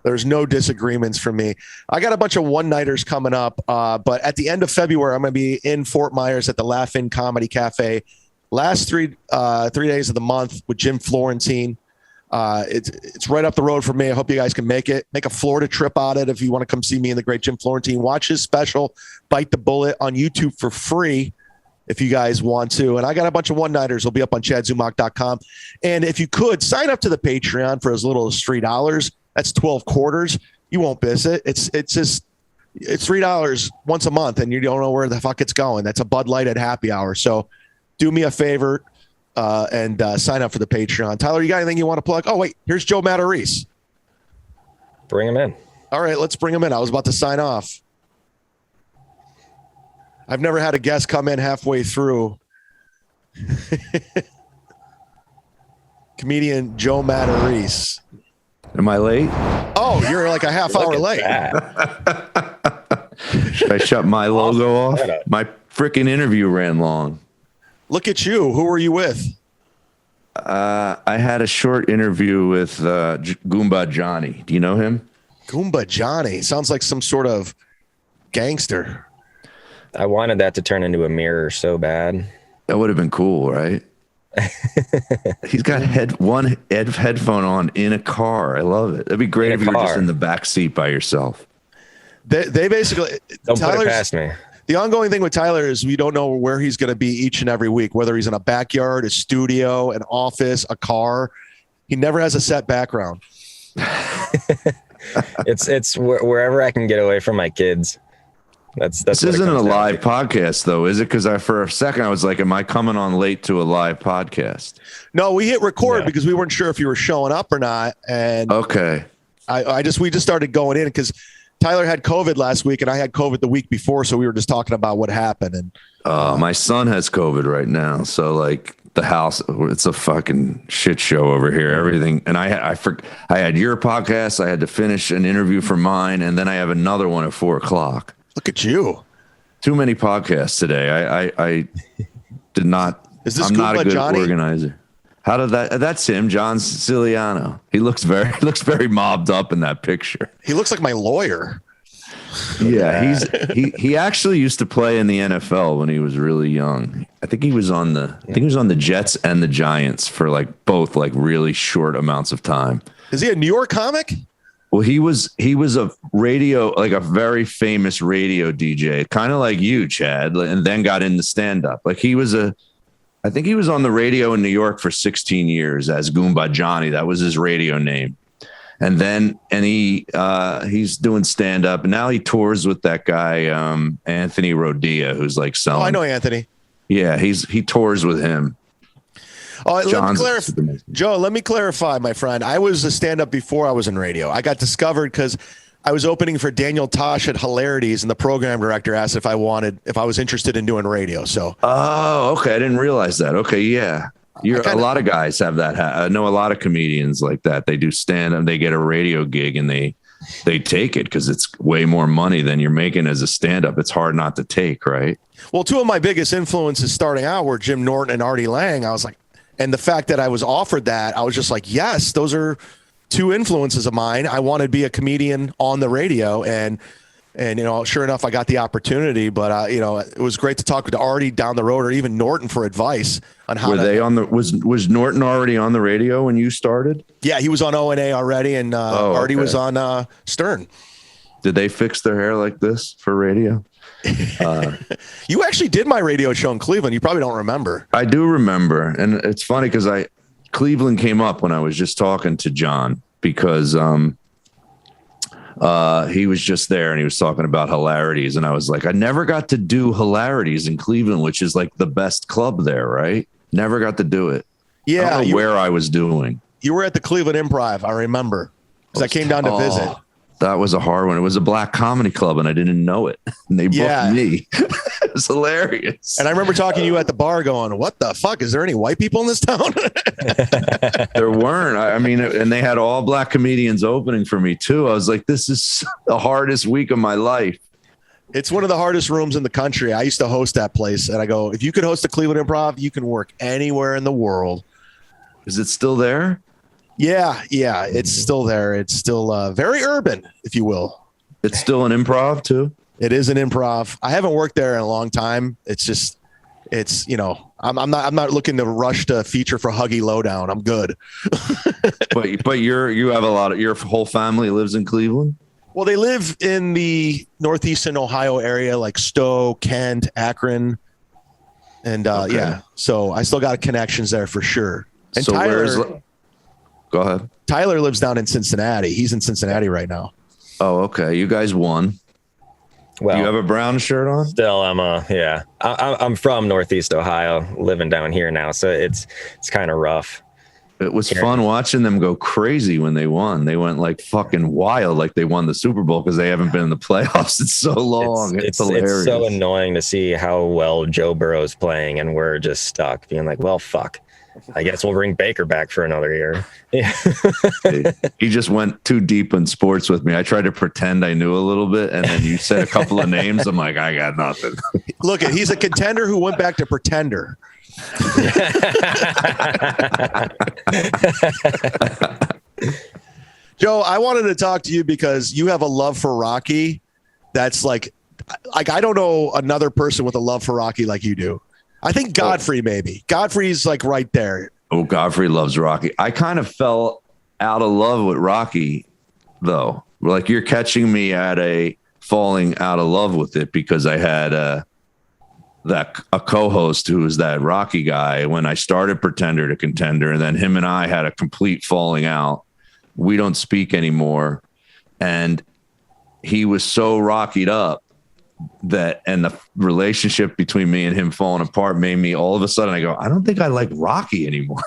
There's no disagreements from me. I got a bunch of one-nighters coming up, but at the end of February, I'm going to be in Fort Myers at the Laugh-In Comedy Cafe. Last 3 days of the month with Jim Florentine. It's right up the road from me. I hope you guys can make it. Make a Florida trip out of it if you want to come see me and the great Jim Florentine. Watch his special, Bite the Bullet, on YouTube for free if you guys want to. And I got a bunch of one-nighters. They'll be up on chadzumock.com. And if you could, sign up to the Patreon for as little as $3. That's 12 quarters. You won't miss it. It's $3 once a month, and you don't know where the fuck it's going. That's a Bud Light at happy hour. So do me a favor and sign up for the Patreon. Tyler, you got anything you want to plug? Oh, wait, here's Joe Matarese. Bring him in. All right, let's bring him in. I was about to sign off. I've never had a guest come in halfway through. Comedian Joe Matarese. Am I late? Oh, you're like a half hour late. Should I shut my logo off? My freaking interview ran long. Look at you. Who were you with? I had a short interview with Goomba Johnny. Do you know him? Goomba Johnny. Sounds like some sort of gangster. I wanted that to turn into a mirror so bad. That would have been cool, right? He's got one headphone on in a car. I love it. That'd be great if you were just in the back seat by yourself. They basically don't put it past me. The ongoing thing with Tyler is we don't know where he's going to be each and every week, whether he's in a backyard, a studio, an office, a car. He never has a set background. It's wherever I can get away from my kids. This isn't a live podcast, though, is it? Because for a second I was like, "Am I coming on late to a live podcast?" No, we hit record because we weren't sure if you were showing up or not. And okay, we just started going in because Tyler had COVID last week and I had COVID the week before, so we were just talking about what happened. And my son has COVID right now, so like the house, it's a fucking shit show over here. Everything, and I had your podcast. I had to finish an interview for mine, and then I have another one at 4:00. Look at you. Too many podcasts today. I did not. Is this I'm not a good Johnny? organizer. How did that? That's him, John Siciliano. He looks very mobbed up in that picture. He looks like my lawyer. Yeah, he actually used to play in the NFL when he was really young. I think he was on the Jets and the Giants for like both like really short amounts of time. Is he a New York comic? Well, he was a radio, like a very famous radio DJ, kind of like you, Chad, and then got into stand up. Like I think he was on the radio in New York for 16 years as Goomba Johnny. That was his radio name. And then, he's doing stand up, and now he tours with that guy, Anthony Rodia, who's like selling. Oh, I know Anthony. Yeah. He tours with him. Oh, Joe, let me clarify, my friend. I was a stand-up before I was in radio. I got discovered because I was opening for Daniel Tosh at Hilarities, and the program director asked if I was interested in doing radio. So, oh, okay, I didn't realize that. Okay, yeah, a lot of guys have that. I know a lot of comedians like that. They do stand-up, they get a radio gig, and they take it because it's way more money than you're making as a stand-up. It's hard not to take, right? Well, two of my biggest influences starting out were Jim Norton and Artie Lang. I was like. And the fact that I was offered that, I was just like, yes, those are two influences of mine. I want to be a comedian on the radio. And sure enough, I got the opportunity. But, it was great to talk to Artie down the road or even Norton for advice on how was Norton already on the radio when you started? Yeah, he was on O&A already. And Artie was on Stern. Did they fix their hair like this for radio? You actually did my radio show in Cleveland. You probably don't remember. I do remember. And it's funny because Cleveland came up when I was just talking to John because he was just there and he was talking about Hilarities. And I was like, I never got to do Hilarities in Cleveland, which is like the best club there, right? Never got to do it. Yeah. I don't know where I was doing. You were at the Cleveland Improv, I remember. Because I came down to visit. That was a hard one. It was a black comedy club, and I didn't know it. And they booked me. It was hilarious. And I remember talking to you at the bar going, what the fuck? Is there any white people in this town? There weren't. I mean, and they had all black comedians opening for me, too. I was like, this is the hardest week of my life. It's one of the hardest rooms in the country. I used to host that place. And I go, if you could host a Cleveland Improv, you can work anywhere in the world. Is it still there? Yeah, it's still there. It's still very urban, if you will. It's still an improv too? It is an improv. I haven't worked there in a long time. I'm not looking to rush to feature for Huggy Lowdown. I'm good. but you have your whole family lives in Cleveland? Well, they live in the northeastern Ohio area, like Stowe, Kent, Akron. And yeah, so I still got connections there for sure. And so Tyler, go ahead. Tyler lives down in Cincinnati. He's in Cincinnati right now. Oh, okay. You guys won. Well, do you have a brown shirt on? Still, I'm from Northeast Ohio, living down here now, so it's kind of rough. It was fun watching them go crazy when they won. They went like fucking wild, like they won the Super Bowl because they haven't been in the playoffs in so long. It's hilarious. It's so annoying to see how well Joe Burrow's playing, and we're just stuck being like, well, fuck. I guess we'll bring Baker back for another year. Yeah. He just went too deep in sports with me. I tried to pretend I knew a little bit, and then you said a couple of names. I'm like, I got nothing. Look, he's a contender who went back to pretender. Joe, I wanted to talk to you because you have a love for Rocky. That's like I don't know another person with a love for Rocky like you do. I think Godfrey, maybe. Godfrey's like right there. Oh, Godfrey loves Rocky. I kind of fell out of love with Rocky, though. Like you're catching me at a falling out of love with it because I had a co-host who was that Rocky guy when I started Pretender to Contender, and then him and I had a complete falling out. We don't speak anymore, and he was so Rockied up and the relationship between me and him falling apart made me all of a sudden I go, I don't think I like Rocky anymore.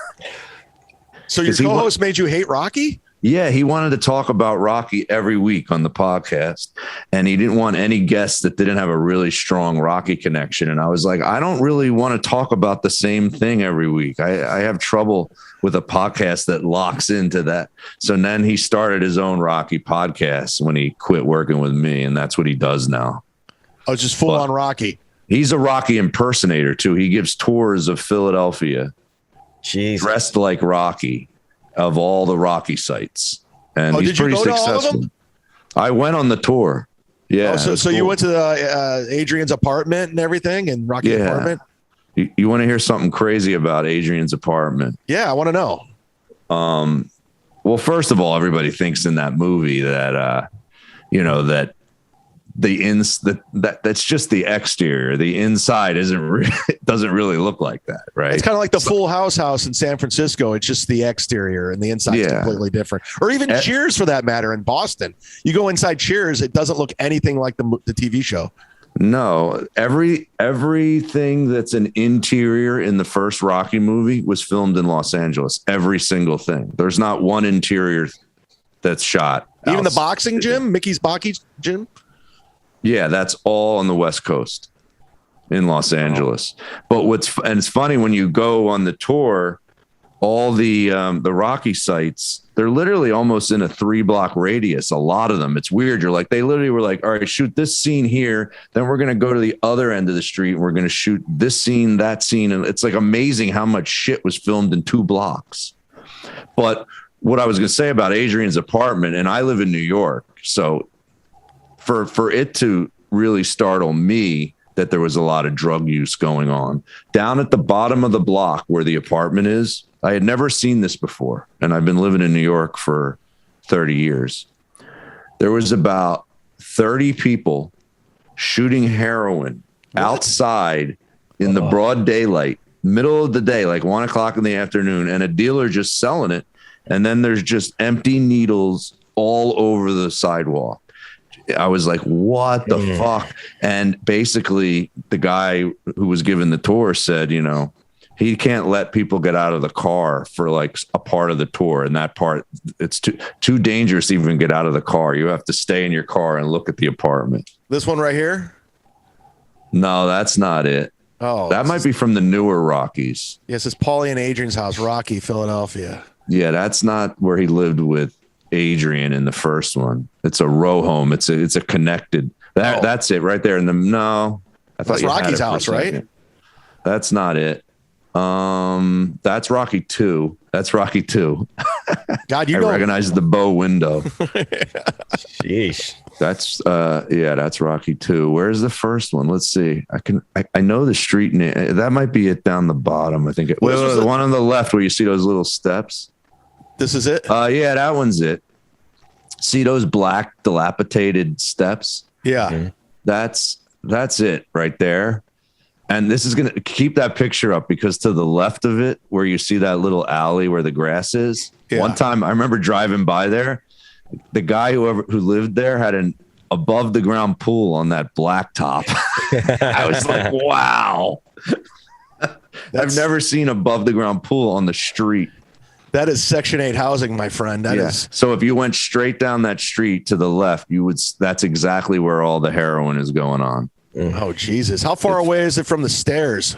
So your co-host made you hate Rocky? Yeah, he wanted to talk about Rocky every week on the podcast, and he didn't want any guests that didn't have a really strong Rocky connection. And I was like, I don't really want to talk about the same thing every week. I have trouble with a podcast that locks into that. So then he started his own Rocky podcast when he quit working with me, and that's what he does now. Oh, just full on Rocky. He's a Rocky impersonator too. He gives tours of Philadelphia, dressed like Rocky, of all the Rocky sites, and he's pretty successful. I went on the tour. Yeah. So cool. You went to Adrian's apartment and everything, and Rocky's apartment. You want to hear something crazy about Adrian's apartment? Yeah, I want to know. Well, first of all, everybody thinks in that movie that that that's just the exterior. The inside doesn't really look like that, right? It's kind of like the Full House in San Francisco. It's just the exterior, and the inside is completely different. Or even Cheers, for that matter, in Boston. You go inside Cheers, it doesn't look anything like the TV show. No, everything that's an interior in the first Rocky movie was filmed in Los Angeles. Every single thing. There's not one interior that's shot. Even the boxing gym, Mickey's boxing gym. Yeah, that's all on the West Coast in Los Angeles. But it's funny when you go on the tour, all the Rocky sites, they're literally almost in a 3-block radius. A lot of them. It's weird. You're like, they literally were like, all right, shoot this scene here. Then we're going to go to the other end of the street. And we're going to shoot this scene, that scene. And it's like amazing how much shit was filmed in 2 blocks. But what I was going to say about Adrian's apartment, and I live in New York, so for it to really startle me that there was a lot of drug use going on down at the bottom of the block where the apartment is. I had never seen this before, and I've been living in New York for 30 years. There was about 30 people shooting heroin outside in the broad daylight, middle of the day, like 1 o'clock in the afternoon, and a dealer just selling it. And then there's just empty needles all over the sidewalk. I was like, what the fuck? And basically the guy who was giving the tour said, he can't let people get out of the car for like a part of the tour. And that part, it's too dangerous to even get out of the car. You have to stay in your car and look at the apartment. This one right here? No, that's not it. Oh, that might be from the newer Rockies. Yes, it's Paulie and Adrian's house, Rocky, Philadelphia. Yeah, that's not where he lived with Adrian in the first one. It's a row home. It's a connected. That's it right there. I thought that's Rocky's house, right? That's not it. That's Rocky 2. That's Rocky 2. God, I recognize the bow window. Sheesh. That's Rocky 2. Where's the first one? Let's see. I know the street name. That might be it down the bottom. I think the one on the left where you see those little steps. This is it? Yeah, that one's it. See those black dilapidated steps? Yeah. That's it right there. And this is going to keep that picture up because to the left of it, where you see that little alley where the grass is. Yeah. One time I remember driving by there. The guy who lived there had an above the ground pool on that blacktop. I was like, wow. I've never seen above the ground pool on the street. That is Section 8 housing, my friend. That is. So if you went straight down that street to the left, that's exactly where all the heroin is going on. Oh, Jesus. How far away is it from the stairs?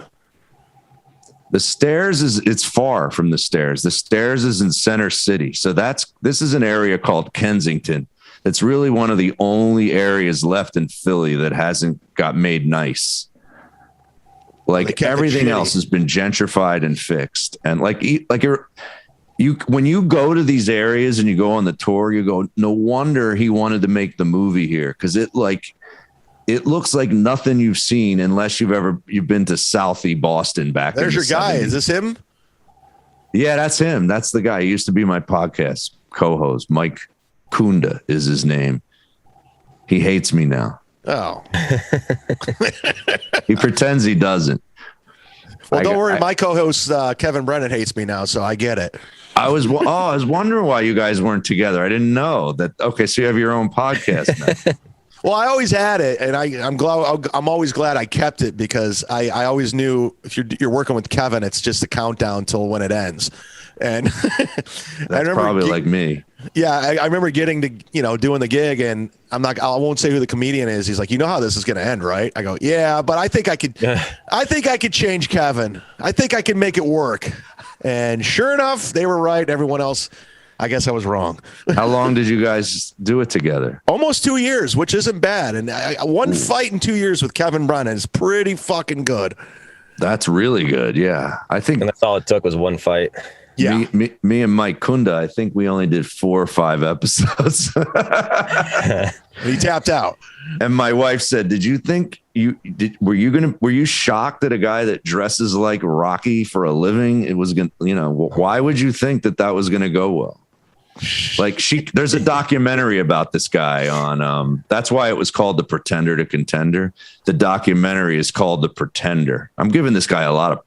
The stairs it's far from the stairs. The stairs is in Center City. So this is an area called Kensington. It's really one of the only areas left in Philly that hasn't got made nice. Like everything else has been gentrified and fixed. And when you go to these areas and you go on the tour, you go, no wonder he wanted to make the movie here. Cause it looks like nothing you've seen unless you've been to Southie Boston back. There's your guy. Is this him? Yeah, that's him. That's the guy. He used to be my podcast co-host. Mike Kunda is his name. He hates me now. Oh, he pretends he doesn't. Well, don't worry. My co-host, Kevin Brennan, hates me now. So I get it. I was wondering why you guys weren't together. I didn't know that. Okay. So you have your own podcast now. Well, I always had it, and I'm always glad I kept it, because I always knew if you're working with Kevin, it's just a countdown till when it ends. And That's probably like me. Yeah, I remember getting to, doing the gig, and I won't say who the comedian is. He's like, you know how this is going to end, right? I go, yeah, but I think I could change Kevin. I think I can make it work. And sure enough, they were right. Everyone else, I guess I was wrong. How long did you guys do it together? Almost 2 years, which isn't bad. And one fight in 2 years with Kevin Brennan is pretty fucking good. That's really good. Yeah. I think. And that's all it took was one fight. Yeah. Me and Mike Kunda, I think we only did 4 or 5 episodes. He tapped out. And my wife said, "Did you think were you shocked that a guy that dresses like Rocky for a living, it was going to, why would you think that was going to go well?" Like there's a documentary about this guy on, that's why it was called The Pretender to Contender. The documentary is called The Pretender. I'm giving this guy a lot of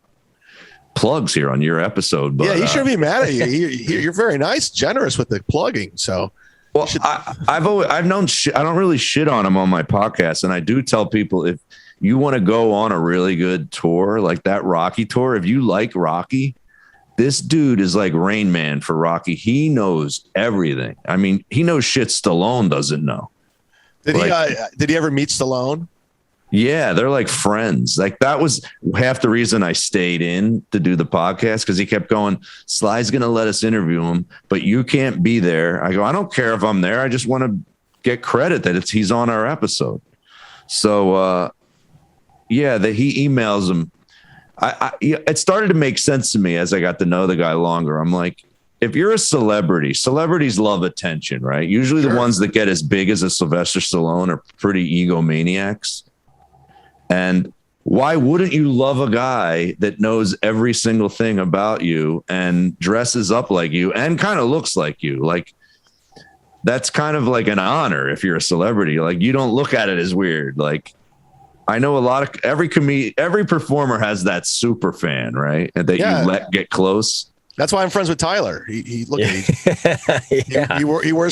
plugs here on your episode, but yeah, he shouldn't be mad at you. You're very nice, generous with the plugging. So, well, I've known I don't really shit on him on my podcast, and I do tell people, if you want to go on a really good tour like that Rocky tour, if you like Rocky, this dude is like Rain Man for Rocky. He knows everything. I mean, he knows shit Stallone doesn't know. Did he ever meet Stallone? Yeah, they're like friends. Like that was half the reason I stayed in to do the podcast, because he kept going, Sly's going to let us interview him, but you can't be there. I go, I don't care if I'm there. I just want to get credit that he's on our episode. So, he emails him. It started to make sense to me as I got to know the guy longer. I'm like, if you're a celebrity, celebrities love attention, right? Usually the ones that get as big as a Sylvester Stallone are pretty egomaniacs. And why wouldn't you love a guy that knows every single thing about you and dresses up like you and kind of looks like you? Like, that's kind of like an honor if you're a celebrity. Like, you don't look at it as weird. Like, I know every performer has that super fan, right? And that you let get close. That's why I'm friends with Tyler. He wears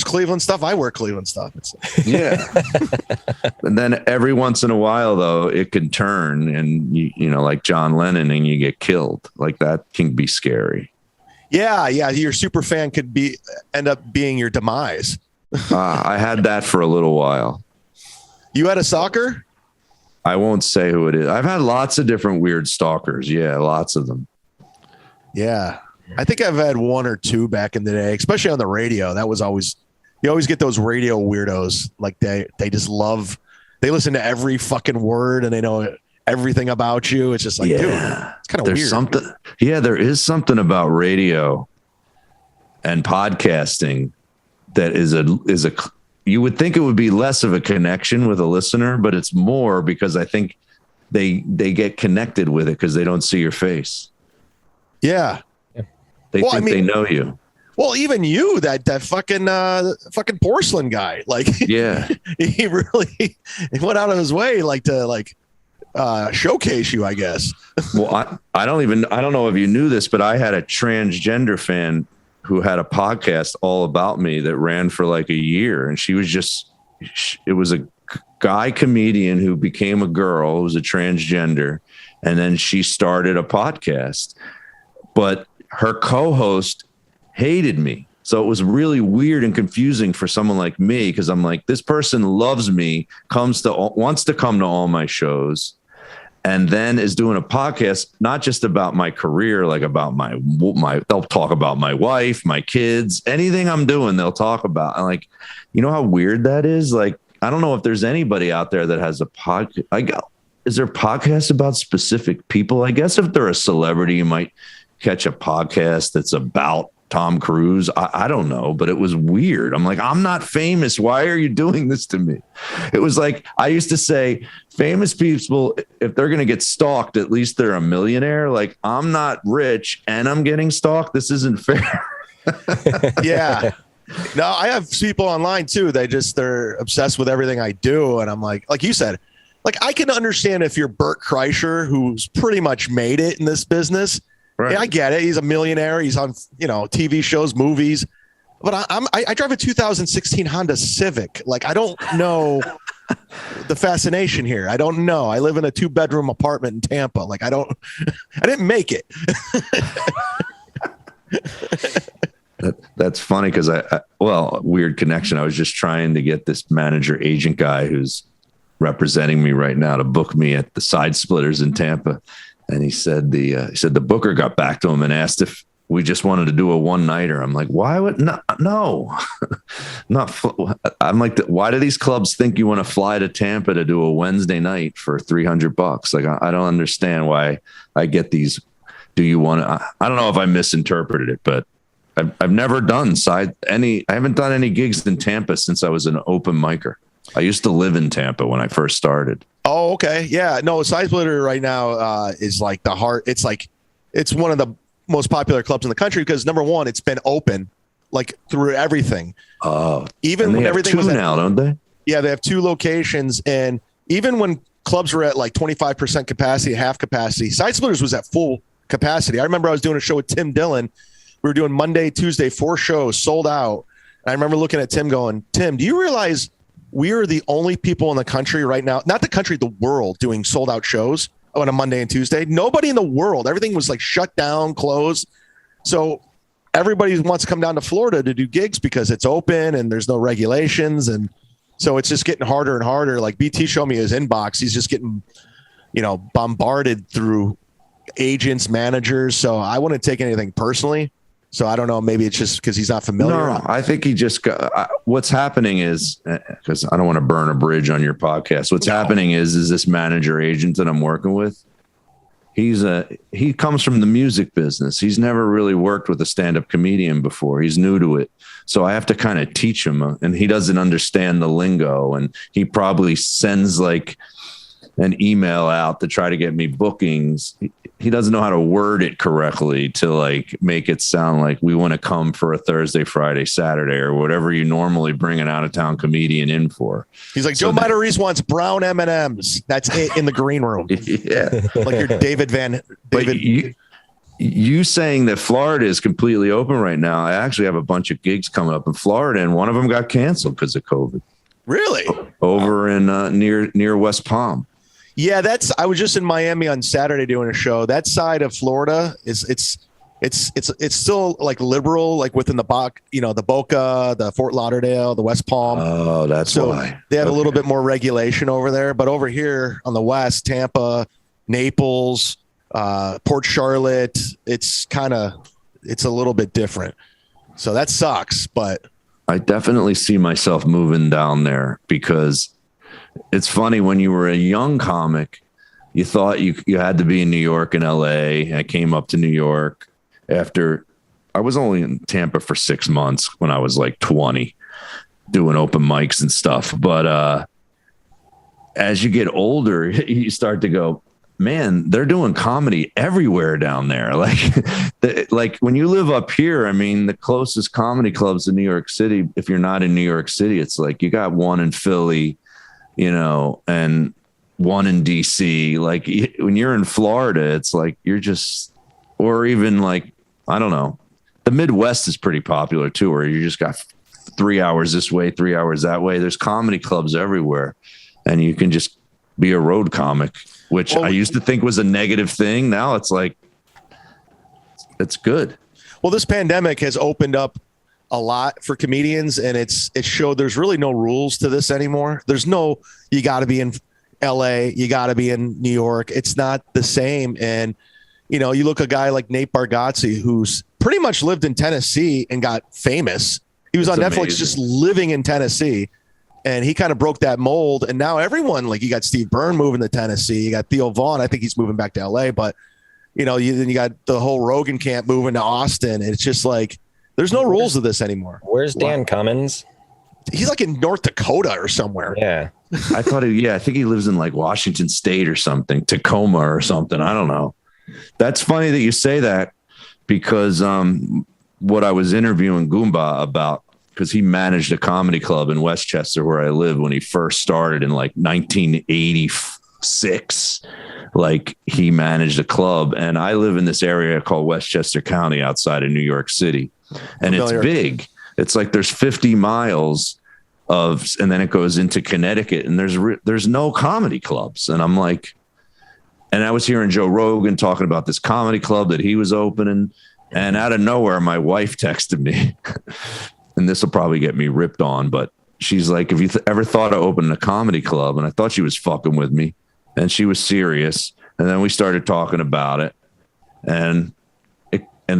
Cleveland stuff. I wear Cleveland stuff. Yeah. And then every once in a while, though, it can turn, and you know, like John Lennon, and you get killed. Like, that can be scary. Yeah. Your super fan could end up being your demise. I had that for a little while. You had a stalker? I won't say who it is. I've had lots of different weird stalkers. Yeah, lots of them. Yeah. I think I've had 1 or 2 back in the day, especially on the radio. That was you always get those radio weirdos. Like they listen to every fucking word and they know everything about you. It's just like, dude, it's kind of weird. There is something about radio and podcasting that is you would think it would be less of a connection with a listener, but it's more, because I think they get connected with it because they don't see your face. Yeah. They they know you. Well, even you, that fucking porcelain guy, like, yeah, he went out of his way, like, to showcase you, I guess. Well, I don't know if you knew this, but I had a transgender fan who had a podcast all about me that ran for like a year, and it was a guy comedian who became a girl who was a transgender, and then she started a podcast, but her co-host hated me. So it was really weird and confusing for someone like me, because I'm like, this person loves me, wants to come to all my shows, and then is doing a podcast, not just about my career, like about my they'll talk about my wife, my kids, anything I'm doing, they'll talk about. I'm like, you know how weird that is? Like, I don't know if there's anybody out there that has a podcast. Is there podcasts about specific people? I guess if they're a celebrity, you might catch a podcast that's about Tom Cruise. I don't know, but it was weird. I'm like, I'm not famous. Why are you doing this to me? It was like, I used to say, famous people, if they're going to get stalked, at least they're a millionaire. Like, I'm not rich and I'm getting stalked. This isn't fair. Yeah. No, I have people online too. They're obsessed with everything I do. And I'm like you said, like, I can understand if you're Bert Kreischer, who's pretty much made it in this business. Right. Yeah, I get it. He's a millionaire. He's on, TV shows, movies. But I drive a 2016 Honda Civic. Like, I don't know the fascination here? I don't know. I live in a 2-bedroom apartment in Tampa. Like I didn't make it. That's funny because weird connection. I was just trying to get this manager agent guy who's representing me right now to book me at the Side Splitters in Tampa. And he said the booker got back to him and asked if we just wanted to do a one-nighter. I'm like, why would no, I'm like, why do these clubs think you want to fly to Tampa to do a Wednesday night for $300? Like, I don't understand why I get these. Do you want to, I don't know if I misinterpreted it, but I've never done I haven't done any gigs in Tampa since I was an open micer. I used to live in Tampa when I first started. Oh, okay. Yeah. No, Side Splitter right now is like the heart. It's like, it's one of the most popular clubs in the country because number one, it's been open like through everything. Oh, even when everything was now, don't they? Yeah, they have 2 locations. And even when clubs were at like 25% capacity, half capacity, Side Splitters was at full capacity. I remember I was doing a show with Tim Dillon. We were doing Monday, Tuesday, 4 shows sold out. And I remember looking at Tim going, Tim, do you realize we are the only people in the country right now, not the country, the world, doing sold out shows on a Monday and Tuesday? Nobody in the world. Everything was like shut down, closed. So everybody wants to come down to Florida to do gigs because it's open and there's no regulations. And so it's just getting harder and harder. Like BT showed me his inbox. He's just getting, bombarded through agents, managers. So I wouldn't take anything personally. So I don't know. Maybe it's just because he's not familiar. No, I think he just got. What's happening is because I don't want to burn a bridge on your podcast. What's happening is this manager agent that I'm working with. He comes from the music business. He's never really worked with a stand-up comedian before. He's new to it, so I have to kind of teach him. And he doesn't understand the lingo. And he probably sends like an email out to try to get me bookings. He doesn't know how to word it correctly to like make it sound like we want to come for a Thursday, Friday, Saturday, or whatever you normally bring an out of town comedian in for. He's like, Joe Matarese wants brown M&Ms. That's it in the green room. Yeah. Like your David. You saying that Florida is completely open right now. I actually have a bunch of gigs coming up in Florida and one of them got canceled because of COVID. Really? Over in near West Palm. Yeah, I was just in Miami on Saturday doing a show. That side of Florida it's still like liberal, like within the the Boca, the Fort Lauderdale, the West Palm. Oh, that's why. They have a little bit more regulation over there. But over here on the West, Tampa, Naples, Port Charlotte, it's a little bit different. So that sucks, but I definitely see myself moving down there because it's funny when you were a young comic, you thought you had to be in New York and LA. I came up to New York after I was only in Tampa for 6 months when I was like 20 doing open mics and stuff. But as you get older, you start to go, man, they're doing comedy everywhere down there. Like when you live up here, I mean, the closest comedy clubs in New York City, if you're not in New York City, it's like you got one in Philly, and one in DC. Like when you're in Florida, it's like or even like, I don't know, the Midwest is pretty popular too, where you just got 3 hours this way, 3 hours that way. There's comedy clubs everywhere and you can just be a road comic, which I used to think was a negative thing. Now it's like, it's good. Well, this pandemic has opened up a lot for comedians, and it showed there's really no rules to this anymore. There's no, you got to be in LA, you got to be in New York. It's not the same. And, you look at a guy like Nate Bargatze, who's pretty much lived in Tennessee and got famous. He was on Netflix just living in Tennessee, and he kind of broke that mold. And now everyone, like you got Steve Byrne moving to Tennessee, you got Theo Vaughn. I think he's moving back to LA, but then you got the whole Rogan camp moving to Austin. And it's just like, there's no rules to this anymore. Where's Dan Cummins? He's like in North Dakota or somewhere. Yeah. I think he lives in like Washington State or something, Tacoma or something. I don't know. That's funny that you say that because what I was interviewing Goomba about, because he managed a comedy club in Westchester where I live when he first started in like 1986. Like he managed a club, and I live in this area called Westchester County outside of New York City. And it's big. It's like there's 50 miles and then it goes into Connecticut, and there's no comedy clubs. And I'm like, and I was hearing Joe Rogan talking about this comedy club that he was opening, and out of nowhere, my wife texted me, and this will probably get me ripped on, but she's like, have you ever thought of opening a comedy club? And I thought she was fucking with me, and she was serious. And then we started talking about it, and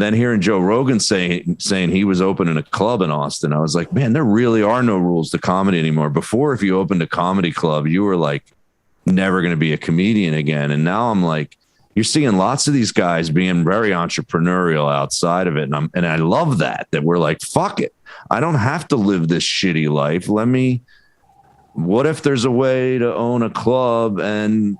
then hearing Joe Rogan saying he was opening a club in Austin, I was like, man, there really are no rules to comedy anymore. Before, if you opened a comedy club, you were like never going to be a comedian again. And now I'm like, you're seeing lots of these guys being very entrepreneurial outside of it. And I love that we're like, fuck it. I don't have to live this shitty life. What if there's a way to own a club and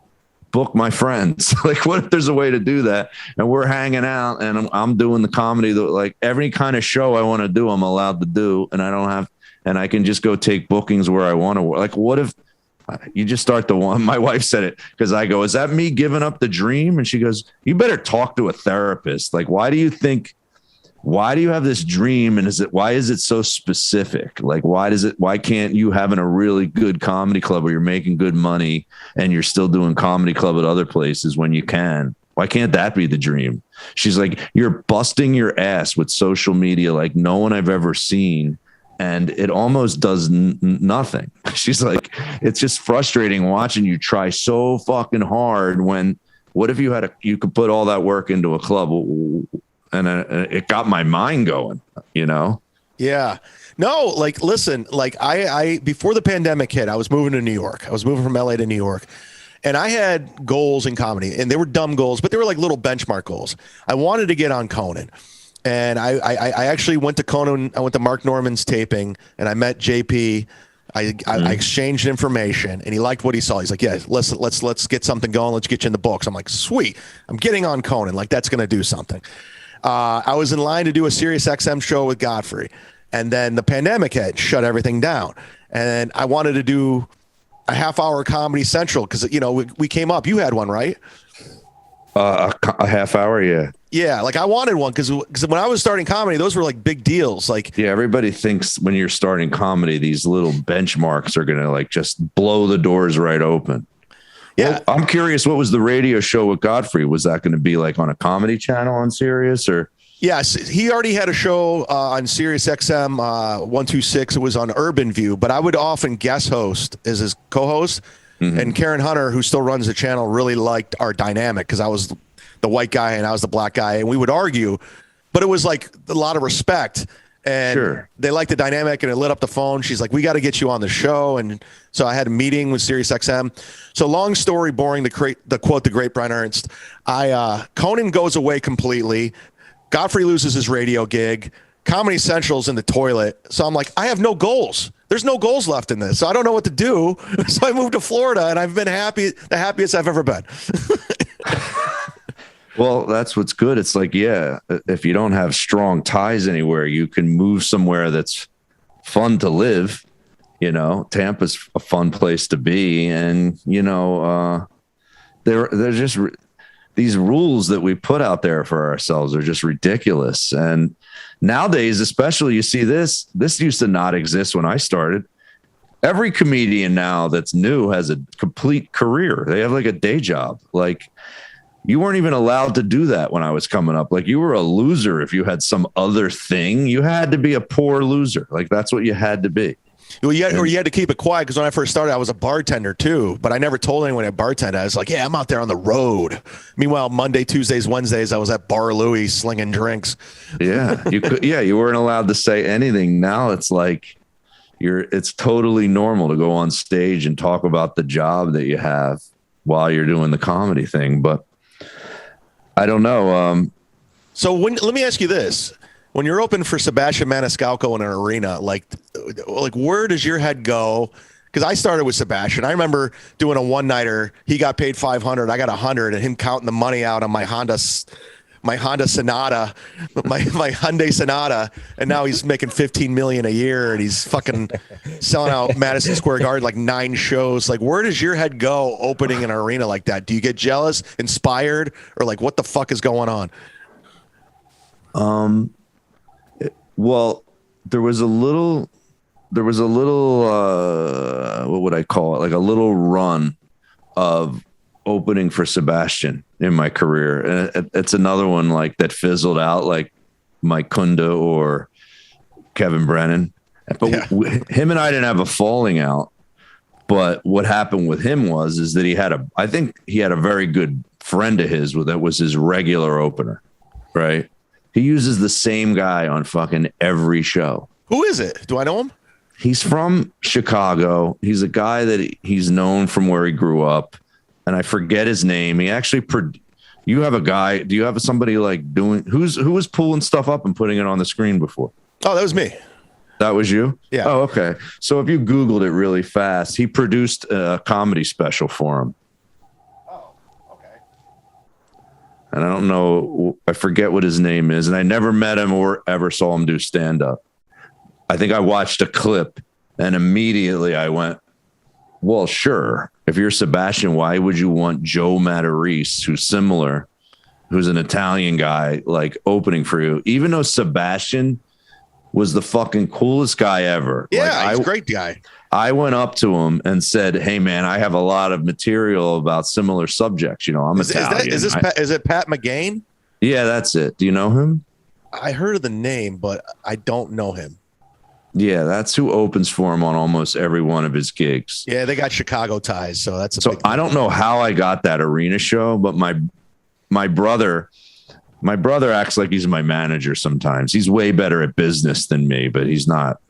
book my friends? Like, what if there's a way to do that? And we're hanging out, and I'm doing the comedy that, like, every kind of show I want to do, I'm allowed to do. And I can just go take bookings where I want to. Like, what if you just start the one? My wife said it, because I go, is that me giving up the dream? And she goes, you better talk to a therapist. Like, why do you have this dream? And why is it so specific? Like, why can't you having a really good comedy club where you're making good money and you're still doing comedy club at other places when you can? Why can't that be the dream? She's like, you're busting your ass with social media like no one I've ever seen, and it almost does nothing. She's like, it's just frustrating watching you try so fucking hard when, what if you could put all that work into a club? And it got my mind going, you know? Yeah. No, like, listen, like I before the pandemic hit, I was moving to New York. I was moving from LA to New York, and I had goals in comedy, and they were dumb goals, but they were like little benchmark goals. I wanted to get on Conan, and I actually went to Conan. I went to Mark Norman's taping, and I met JP. I exchanged information, and he liked what he saw. He's like, yeah, let's get something going. Let's get you in the books. I'm like, sweet. I'm getting on Conan. Like, that's going to do something. I was in line to do a Sirius XM show with Godfrey, and then the pandemic hit, shut everything down. And I wanted to do a half-hour Comedy Central because, you know, we came up. You had one, right? A half hour, yeah. Yeah, like I wanted one because when I was starting comedy, those were like big deals. Like, yeah, everybody thinks when you're starting comedy, these little benchmarks are gonna like just blow the doors right open. Yeah, well, I'm curious. What was the radio show with Godfrey? Was that going to be like on a comedy channel on Sirius or? Yes, he already had a show on Sirius XM 126. It was on Urban View, but I would often guest host as his co-host. Mm-hmm. And Karen Hunter, who still runs the channel, really liked our dynamic because I was the white guy and I was the black guy, and we would argue, but it was like a lot of respect. And sure, they liked the dynamic, and it lit up the phone. She's like, we got to get you on the show. And so I had a meeting with Sirius XM. So long story, boring, the quote, the great Brian Ernst. Conan goes away completely. Godfrey loses his radio gig. Comedy Central's in the toilet. So I'm like, I have no goals. There's no goals left in this. So I don't know what to do. So I moved to Florida, and I've been the happiest I've ever been. Well, that's what's good. It's like, yeah, if you don't have strong ties anywhere, you can move somewhere that's fun to live. You know, Tampa's a fun place to be. And, you know, they're just these rules that we put out there for ourselves are just ridiculous. And nowadays, especially, you see this used to not exist when I started. Every comedian now that's new has a complete career. They have like a day job. Like, you weren't even allowed to do that when I was coming up. Like, you were a loser if you had some other thing. You had to be a poor loser. Like, that's what you had to be. Well, you had to keep it quiet because when I first started, I was a bartender too, but I never told anyone I bartended. I was like, yeah, I'm out there on the road. Meanwhile, Monday, Tuesdays, Wednesdays, I was at Bar Louie slinging drinks. Yeah, you weren't allowed to say anything. Now it's like it's totally normal to go on stage and talk about the job that you have while you're doing the comedy thing. But I don't know. So let me ask you this. When you're open for Sebastian Maniscalco in an arena, like where does your head go? Because I started with Sebastian. I remember doing a one-nighter. He got paid $500. I got $100, and him counting the money out on my Honda Sonata, my Hyundai Sonata, and now he's making $15 million a year, and he's fucking selling out Madison Square Garden like 9 shows. Like, where does your head go opening an arena like that? Do you get jealous, inspired, or like, what the fuck is going on? Well, there was a little there was a little what would I call it? Like a little run of opening for Sebastian in my career. And it's another one like that fizzled out, like Mike Kunda or Kevin Brennan. But him and I didn't have a falling out. But what happened with him is that I think he had a very good friend of his that was his regular opener, right? He uses the same guy on fucking every show. Who is it? Do I know him? He's from Chicago. He's a guy that he's known from where he grew up. And I forget his name. He actually, you have a guy, do you have somebody like who was pulling stuff up and putting it on the screen before? Oh, that was me. That was you? Yeah. Oh, okay. So if you Googled it really fast, he produced a comedy special for him. Oh, okay. And I don't know, I forget what his name is. And I never met him or ever saw him do stand-up. I think I watched a clip and immediately I went, well, sure. If you're Sebastian, why would you want Joe Matarese, who's an Italian guy, like opening for you? Even though Sebastian was the fucking coolest guy ever. Yeah, he's a great guy. I went up to him and said, hey, man, I have a lot of material about similar subjects. You know, I'm Italian. Is it Pat McGain? Yeah, that's it. Do you know him? I heard of the name, but I don't know him. Yeah, that's who opens for him on almost every one of his gigs. Yeah, they got Chicago ties, so that's a big I don't know how I got that arena show, but my brother acts like he's my manager sometimes. He's way better at business than me, but he's not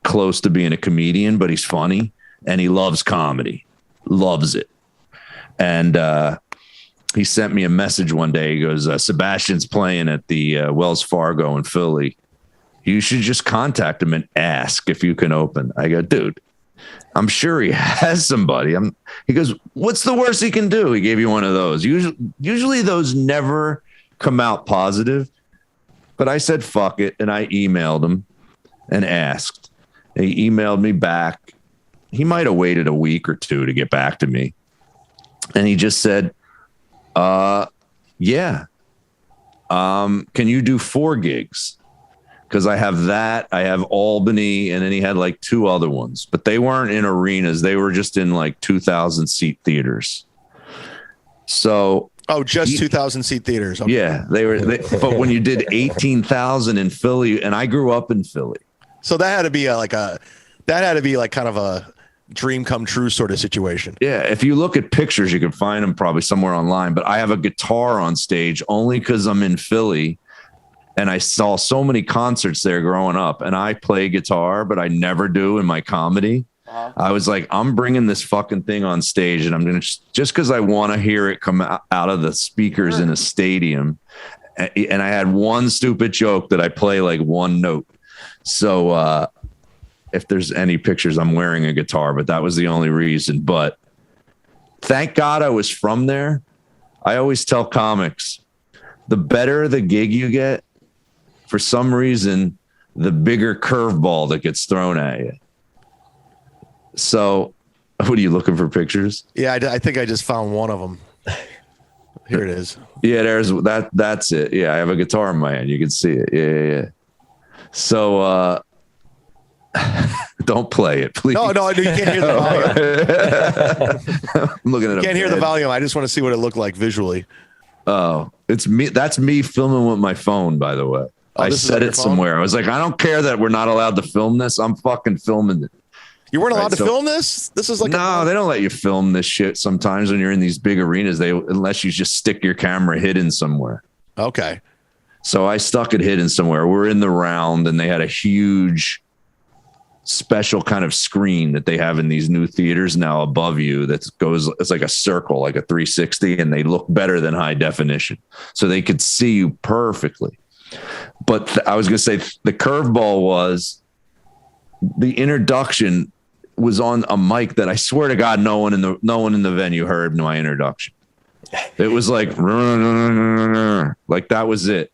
close to being a comedian, but he's funny and he loves comedy, loves it. And he sent me a message one day. He goes, Sebastian's playing at the Wells Fargo in Philly. You should just contact him and ask if you can open. I go, dude, I'm sure he has somebody. He goes, what's the worst he can do? He gave you one of those. Usually those never come out positive, but I said, fuck it. And I emailed him and asked, and he emailed me back. He might've waited a week or two to get back to me. And he just said, yeah. Can you do 4 gigs? Because I have that, I have Albany, and then he had like 2 other ones, but they weren't in arenas. They were just in like 2,000 seat theaters. So, just 2,000 seat theaters. Okay. Yeah, but when you did 18,000 in Philly, and I grew up in Philly, so that had to be like kind of a dream come true sort of situation. Yeah, if you look at pictures, you can find them probably somewhere online. But I have a guitar on stage only because I'm in Philly. And I saw so many concerts there growing up, and I play guitar, but I never do in my comedy. I was like, I'm bringing this fucking thing on stage, and I'm going to just because I want to hear it come out of the speakers in a stadium. And I had one stupid joke that I play like one note. So if there's any pictures, I'm wearing a guitar, but that was the only reason. But thank God I was from there. I always tell comics, the better the gig you get, for some reason, the bigger curveball that gets thrown at you. So, what are you looking for pictures? Yeah, I think I just found one of them. Here it is. Yeah, there's that. That's it. Yeah, I have a guitar in my hand. You can see it. Yeah. So, don't play it, please. No, you can't hear the volume. I'm looking at it. Can't hear the volume. I just want to see what it looked like visually. Oh, it's me. That's me filming with my phone, by the way. I said it somewhere. I was like, I don't care that we're not allowed to film this. I'm fucking filming it. You weren't allowed to film this? This is like they don't let you film this shit sometimes when you're in these big arenas. Unless you just stick your camera hidden somewhere. Okay. So I stuck it hidden somewhere. We're in the round, and they had a huge special kind of screen that they have in these new theaters now above you it's like a circle, like a 360, and they look better than high definition. So they could see you perfectly. But I was going to say the curveball was the introduction was on a mic that I swear to God, no one in the venue heard my introduction. It was like that was it.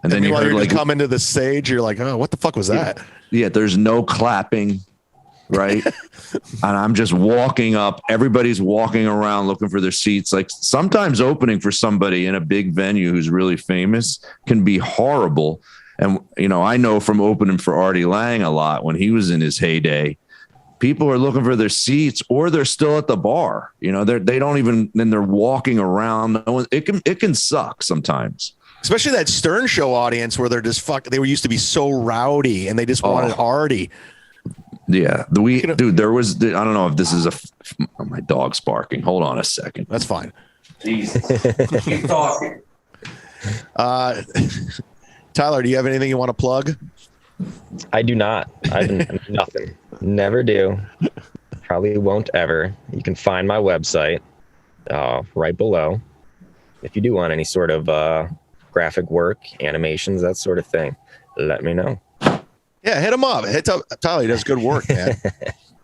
And then you heard like come into the stage. You're like, oh, what the fuck was that? Yeah. There's no clapping. Right. And I'm just walking up. Everybody's walking around looking for their seats. Like sometimes opening for somebody in a big venue who's really famous can be horrible. And, I know from opening for Artie Lang a lot when he was in his heyday, people are looking for their seats or they're still at the bar. They don't even, then they're walking around. It can suck sometimes. Especially that Stern Show audience where they're just they were used to be so rowdy and they just wanted Artie. Yeah. Dude, there was, I don't know if this is my dog's barking. Hold on a second. That's fine. Jesus. Keep talking. Tyler, do you have anything you want to plug? I do not. Nothing. Never do. Probably won't ever. You can find my website right below. If you do want any sort of graphic work, animations, that sort of thing, let me know. Yeah, hit him up. Tyler, he does good work, man.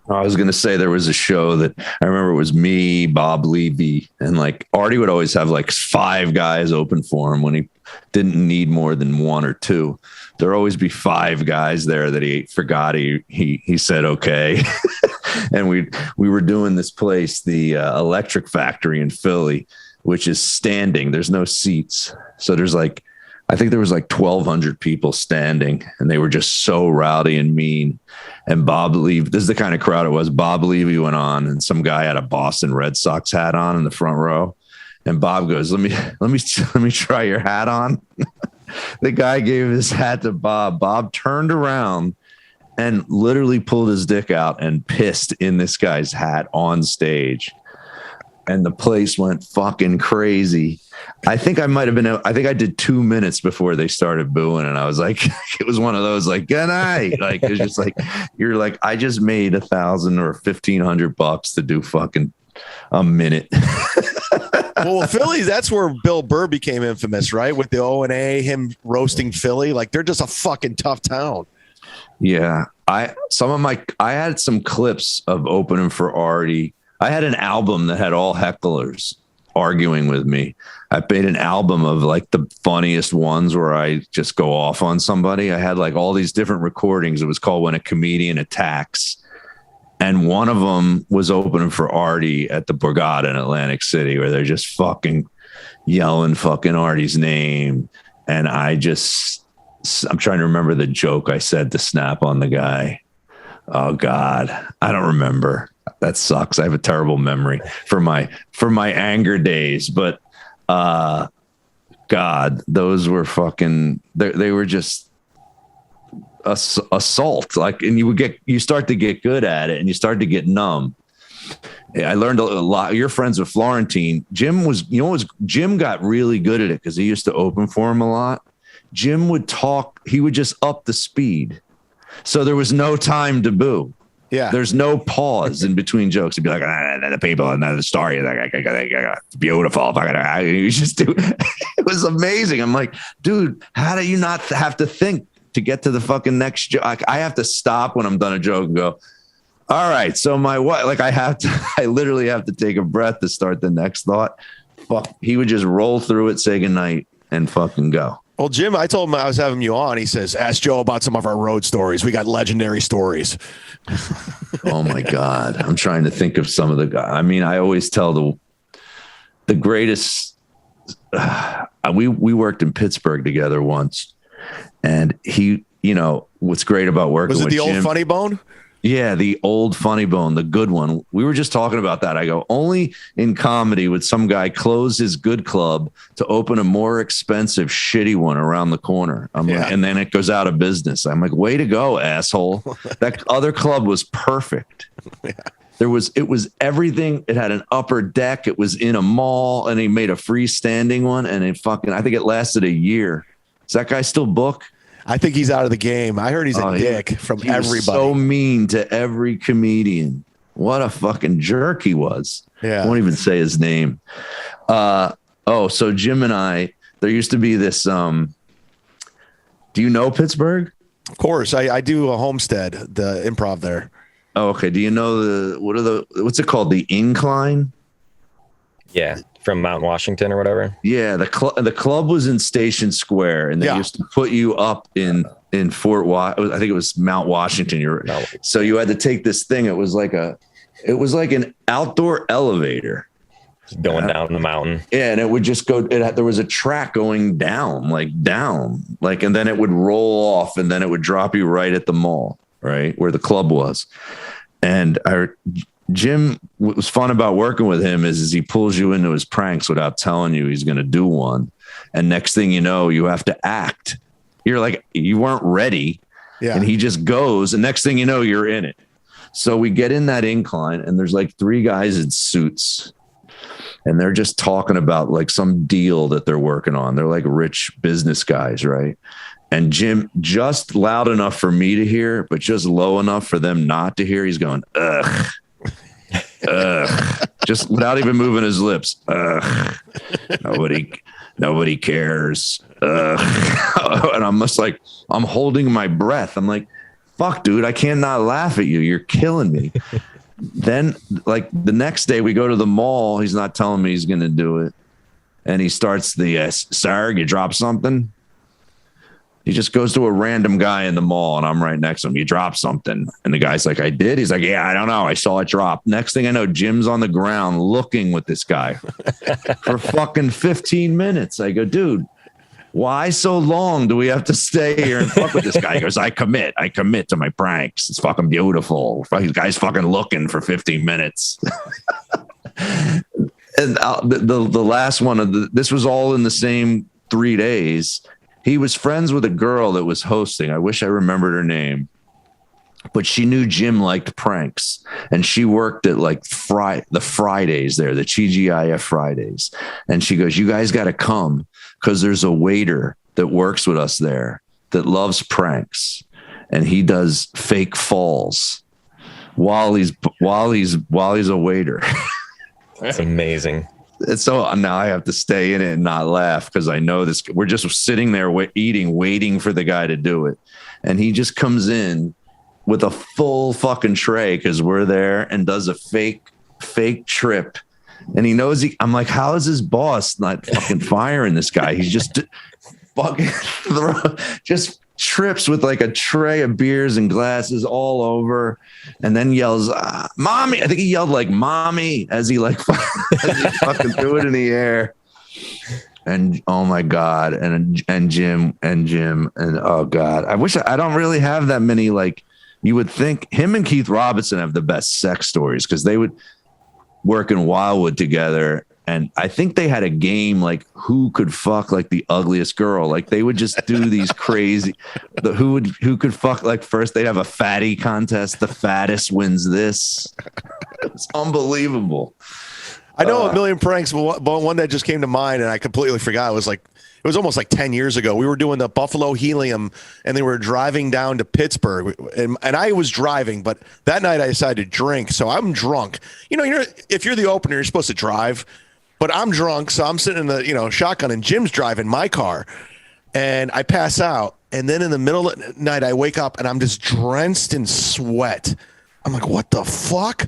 I was going to say there was a show that I remember it was me, Bob Levy, and Artie would always have 5 guys open for him when he didn't need more than 1 or 2. There'd always be 5 guys there that he forgot. He said, okay. And we were doing this place, the Electric Factory in Philly, which is standing. There's no seats. So there's I think there was 1,200 people standing, and they were just so rowdy and mean. And Bob Levy, this is the kind of crowd it was. Bob Levy went on, and some guy had a Boston Red Sox hat on in the front row. And Bob goes, let me try your hat on. The guy gave his hat to Bob. Bob turned around and literally pulled his dick out and pissed in this guy's hat on stage. And the place went fucking crazy. I think I did 2 minutes before they started booing. And I was like, it was one of those good night. It's just you're I just made $1,000 or $1,500 to do fucking a minute. Well, Philly, that's where Bill Burr became infamous, right? With the O&A, him roasting Philly. They're just a fucking tough town. Yeah. I had some clips of opening for Artie. I had an album that had all hecklers arguing with me. I made an album of the funniest ones where I just go off on somebody. I had all these different recordings. It was called When a Comedian Attacks. And one of them was opening for Artie at the Borgata in Atlantic City, where they're just fucking yelling fucking Artie's name. And I'm trying to remember the joke I said to snap on the guy. Oh God, I don't remember. That sucks. I have a terrible memory for my anger days, but God, those were fucking, they were just assault. And you start to get good at it and you start to get numb. I learned a lot. You're friends with Florentine. Jim got really good at it because he used to open for him a lot. Jim would talk. He would just up the speed. So there was no time to boo. Yeah. There's no pause in between jokes. He'd be like, the people and the story. Beautiful. You just do. It was amazing. I'm like, dude, how do you not have to think to get to the fucking next joke? I have to stop when I'm done a joke and go, all right. So I literally have to take a breath to start the next thought. Fuck. He would just roll through it, say goodnight, and fucking go. Well, Jim, I told him I was having you on. He says, ask Joe about some of our road stories. We got legendary stories. Oh, my God. I'm trying to think of some of the guys. I mean, I always tell the greatest. We worked in Pittsburgh together once. And he, what's great about working with Jim. Was it the old Funny Bone? Yeah, the old Funny Bone, the good one. We were just talking about that. I go, only in comedy would some guy close his good club to open a more expensive, shitty one around the corner. And then it goes out of business. I'm like, way to go, asshole. That other club was perfect. Yeah. It was everything. It had an upper deck. It was in a mall, and he made a freestanding one. And I think it lasted a year. Does that guy still book? I think he's out of the game. I heard he's a dick from everybody. So mean to every comedian. What a fucking jerk he was. Yeah. I won't even say his name. So Jim and I, there used to be this, do you know Pittsburgh? Of course. I do a Homestead, the improv there. Oh, okay. Do you know what's it called? The Incline? Yeah. From Mount Washington or whatever. Yeah, the club was in Station Square, and they used to put you up in Fort I think it was Mount Washington. So you had to take this thing. It was like an outdoor elevator, Just going down the mountain. Yeah, and it would just go. There was a track going down, and then it would roll off, and then it would drop you right at the mall, right where the club was. And Jim, what was fun about working with him is he pulls you into his pranks without telling you he's going to do one, and next thing you know, you have to act. You're like, you weren't ready, and he just goes, and next thing you know, you're in it. So we get in that incline, and there's like 3 guys in suits. And they're just talking about like some deal that they're working on. They're like rich business guys, right? And Jim, just loud enough for me to hear, but just low enough for them not to hear. He's going, ugh, ugh, just without even moving his lips. Ugh, nobody cares. Ugh. And I'm just like, I'm holding my breath. I'm like, fuck, dude, I can't not laugh at you. You're killing me. Then, like the next day, we go to the mall. He's not telling me he's going to do it, and he starts the "Sir, you dropped something." He just goes to a random guy in the mall, and I'm right next to him. You dropped something, and the guy's like, "I did." He's like, "Yeah, I don't know. I saw it drop." Next thing I know, Jim's on the ground looking with this guy for fucking 15 minutes. I go, dude, why so long do we have to stay here and fuck with this guy? He goes, I commit to my pranks. It's fucking beautiful. This guy's fucking looking for 15 minutes. And the last one this was all in the same 3 days. He was friends with a girl that was hosting. I wish I remembered her name, but she knew Jim liked pranks, and she worked at like the Fridays there, the TGIF Fridays. And she goes, you guys got to come, because there's a waiter that works with us there that loves pranks, and he does fake falls while he's a waiter. That's amazing. And so now I have to stay in it and not laugh, because I know this. We're just sitting there waiting for the guy to do it, and he just comes in with a full fucking tray because we're there, and does a fake trip. And he knows I'm like, how is his boss not fucking firing this guy? He's just fucking just trips with like a tray of beers and glasses all over, and then yells, "Mommy!" I think he yelled like "Mommy" as he fucking threw it in the air. And oh my God, and Jim and oh God, I don't really have that many. Like, you would think him and Keith Robinson have the best sex stories, because they would work in Wildwood together, and I think they had a game like who could fuck like the ugliest girl. Like, they would just do these crazy who could fuck, like, first they'd have a fatty contest, the fattest wins this. It's unbelievable. I know a million pranks, but one that just came to mind and I completely forgot. It was almost like 10 years ago. We were doing the Buffalo Helium, and they were driving down to Pittsburgh, and I was driving, but that night I decided to drink. So I'm drunk. If you're the opener, you're supposed to drive, but I'm drunk. So I'm sitting in the, shotgun, and Jim's driving my car, and I pass out. And then in the middle of the night, I wake up and I'm just drenched in sweat. I'm like, what the fuck?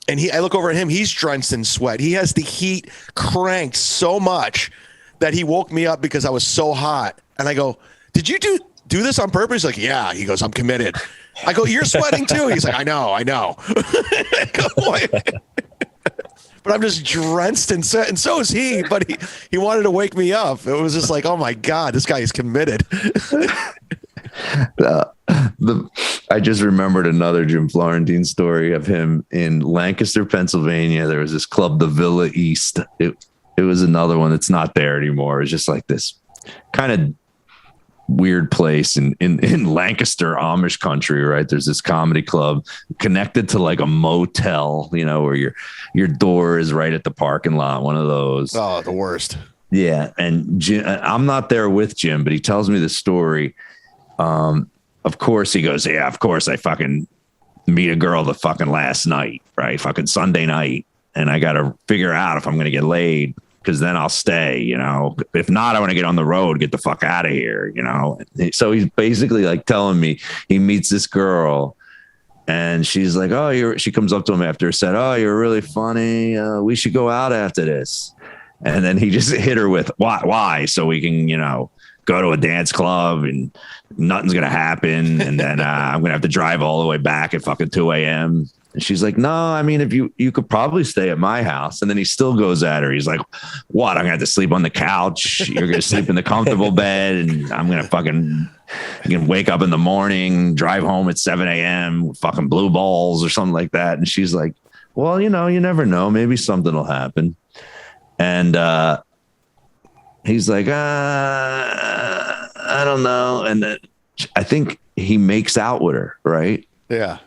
And I look over at him. He's drenched in sweat. He has the heat cranked so much that he woke me up because I was so hot. And I go, did you do this on purpose? He's like, yeah. He goes, I'm committed. I go, you're sweating too. He's like, I know. I go, but I'm just drenched in sweat, and so is he. But he wanted to wake me up. It was just like, oh my God, this guy is committed. I just remembered another Jim Florentine story of him in Lancaster, Pennsylvania. There was this club, the Villa East. It was another one that's not there anymore. It's just like this kind of weird place in Lancaster, Amish country, right? There's this comedy club connected to like a motel, where your door is right at the parking lot, one of those. Oh, the worst. Yeah. And Jim, I'm not there with Jim, but he tells me the story. Of course he goes, yeah, of course I fucking meet a girl the fucking last night, right? Fucking Sunday night. And I got to figure out if I'm going to get laid, because then I'll stay, if not, I want to get on the road, get the fuck out of here, So he's basically like telling me he meets this girl, and she's like, she comes up to him after a set. Oh, you're really funny. We should go out after this. And then he just hit her with why? So we can, go to a dance club and nothing's going to happen. And then I'm going to have to drive all the way back at fucking 2 a.m. And she's like, no, I mean, if you could probably stay at my house. And then he still goes at her. He's like, what? I'm going to have to sleep on the couch. You're going to sleep in the comfortable bed. And I'm going to you can wake up in the morning, drive home at 7 a.m., fucking blue balls or something like that. And she's like, well, you never know. Maybe something will happen. And he's like, I don't know. And then I think he makes out with her, right? Yeah.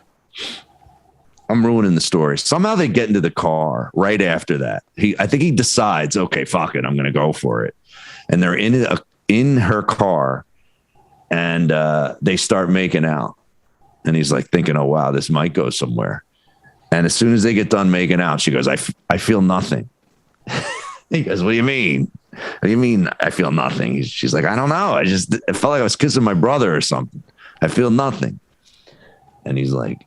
I'm ruining the story. Somehow they get into the car right after that. I think he decides, okay, fuck it, I'm going to go for it. And they're in her car, and they start making out. And he's like thinking, oh, wow, this might go somewhere. And as soon as they get done making out, she goes, I feel nothing. He goes, what do you mean? What do you mean I feel nothing? She's like, I don't know. I felt like I was kissing my brother or something. I feel nothing. And he's like,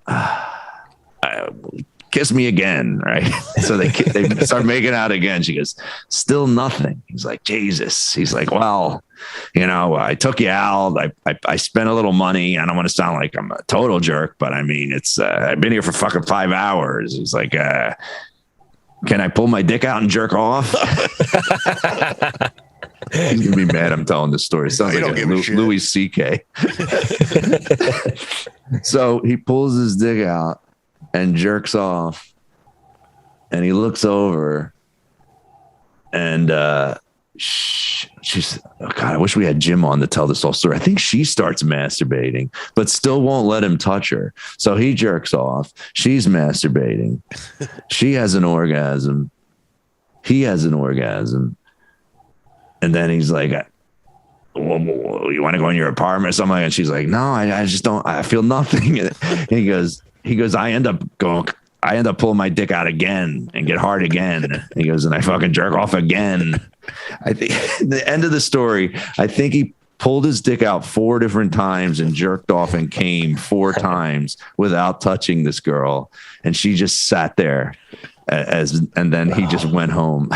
kiss me again, right? So they start making out again. She goes, still nothing. He's like, Jesus. He's like, well, I took you out. I spent a little money. I don't want to sound like I'm a total jerk, but I mean, it's I've been here for fucking 5 hours. He's like, can I pull my dick out and jerk off? He's gonna be mad I'm telling this story. Sounds like a Louis C.K. So he pulls his dick out and jerks off, and he looks over, and she's, oh God, I wish we had Jim on to tell this whole story. I think she starts masturbating, but still won't let him touch her. So he jerks off. She's masturbating. She has an orgasm. He has an orgasm. And then he's like, well, you want to go in your apartment or something like that? And she's like, no, I just don't, I feel nothing. And he goes, I end up pulling my dick out again and get hard again. He goes, and I fucking jerk off again. I think the end of the story, I think he pulled his dick out 4 different times and jerked off and came 4 times without touching this girl. And she just sat there and then he just went home.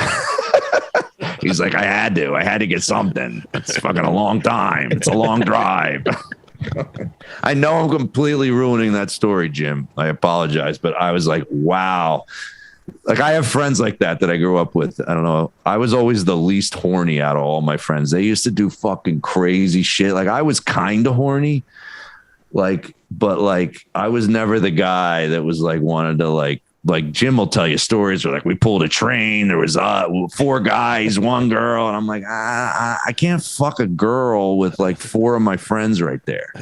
He's like, I had to get something. It's fucking a long time. It's a long drive. I know I'm completely ruining that story, Jim. I apologize, but I was like, wow. Like, I have friends like that I grew up with. I don't know. I was always the least horny out of all my friends. They used to do fucking crazy shit. Like, I was kind of horny, but I was never the guy that was like wanted to like Jim will tell you stories where like we pulled a train. There was 4 guys, 1 girl. And I'm like, I can't fuck a girl with like 4 of my friends right there.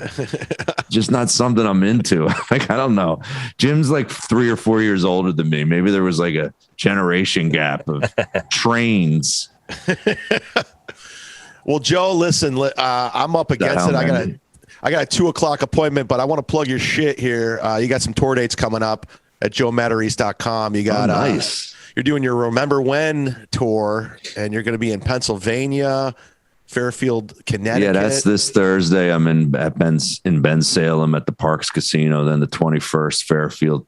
Just not something I'm into. Like, I don't know. Jim's like 3 or 4 years older than me. Maybe there was like a generation gap of trains. Well, Joe, listen, I'm up against it. I got a 2:00 appointment, but I want to plug your shit here. You got some tour dates coming up at joematarese.com. You got nice. You're doing your Remember When tour, and you're going to be in Pennsylvania, Fairfield, Connecticut. Yeah, that's this Thursday. I'm in Bensalem at the Parks Casino. Then the 21st,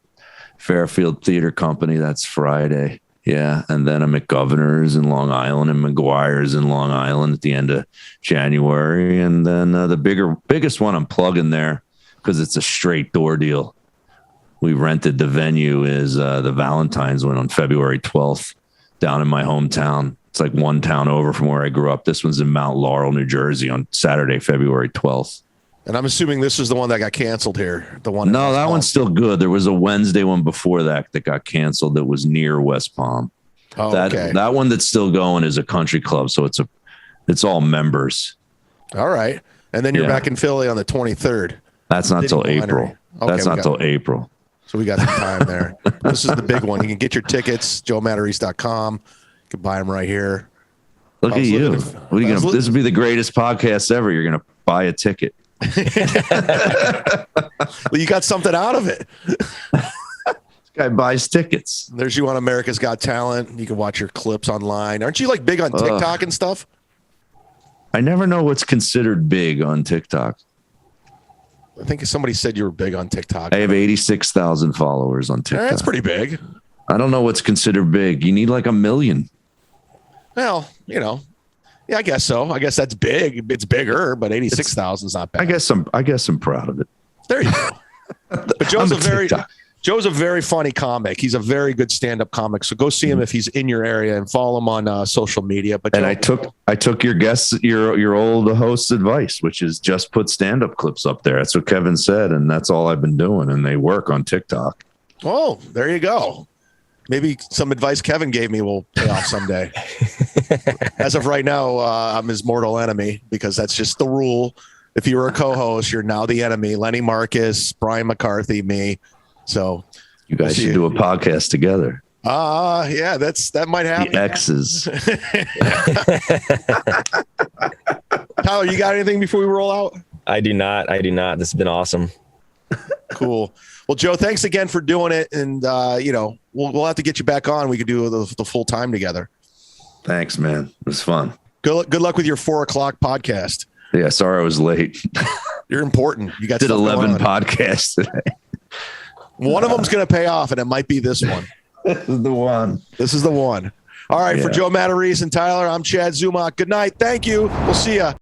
Fairfield Theater Company. That's Friday. Yeah, and then I'm at Governor's in Long Island and McGuire's in Long Island at the end of January. And then the biggest one I'm plugging there because it's a straight door deal. We rented the venue is the Valentine's one on February 12th down in my hometown. It's like 1 town over from where I grew up. This one's in Mount Laurel, New Jersey on Saturday, February 12th. And I'm assuming this is the one that got canceled here. The one. No, that one's still good. There was a Wednesday one before that got canceled that was near West Palm. Oh, okay. That one that's still going is a country club. So it's all members. All right. And then you're back in Philly on the 23rd. That's not till April. Okay, that's not till April. So we got some time there. This is the big one. You can get your tickets, joematarese.com. You can buy them right here. Look at you. What are you gonna? This would be the greatest podcast ever. You're going to buy a ticket. Well, you got something out of it. This guy buys tickets. There's you on America's Got Talent. You can watch your clips online. Aren't you like big on TikTok and stuff? I never know what's considered big on TikTok. I think somebody said you were big on TikTok. I have 86,000 followers on TikTok. That's pretty big. I don't know what's considered big. You need like 1 million. Well, yeah, I guess so. I guess that's big. It's bigger, but 86,000 is not bad. I guess I'm proud of it. There you go. But Joe's Joe's a very funny comic. He's a very good stand-up comic. So go see him if he's in your area and follow him on social media. But Joe, I took your guest, your old host's advice, which is just put stand-up clips up there. That's what Kevin said, and that's all I've been doing. And they work on TikTok. Oh, there you go. Maybe some advice Kevin gave me will pay off someday. As of right now, I'm his mortal enemy because that's just the rule. If you were a co-host, you're now the enemy. Lenny Marcus, Brian McCarthy, me. So you guys should do a podcast together. Yeah, that might happen. The X's. Tyler, you got anything before we roll out? I do not. This has been awesome. Cool. Well, Joe, thanks again for doing it. And, we'll have to get you back on. We could do the full time together. Thanks, man. It was fun. Good luck with your 4:00 podcast. Yeah. Sorry I was late. You're important. You got did 11 podcasts today. One of them's going to pay off, and it might be this one. This is the one. All right. Yeah. For Joe Matarese and Tyler, I'm Chad Zumock. Good night. Thank you. We'll see ya.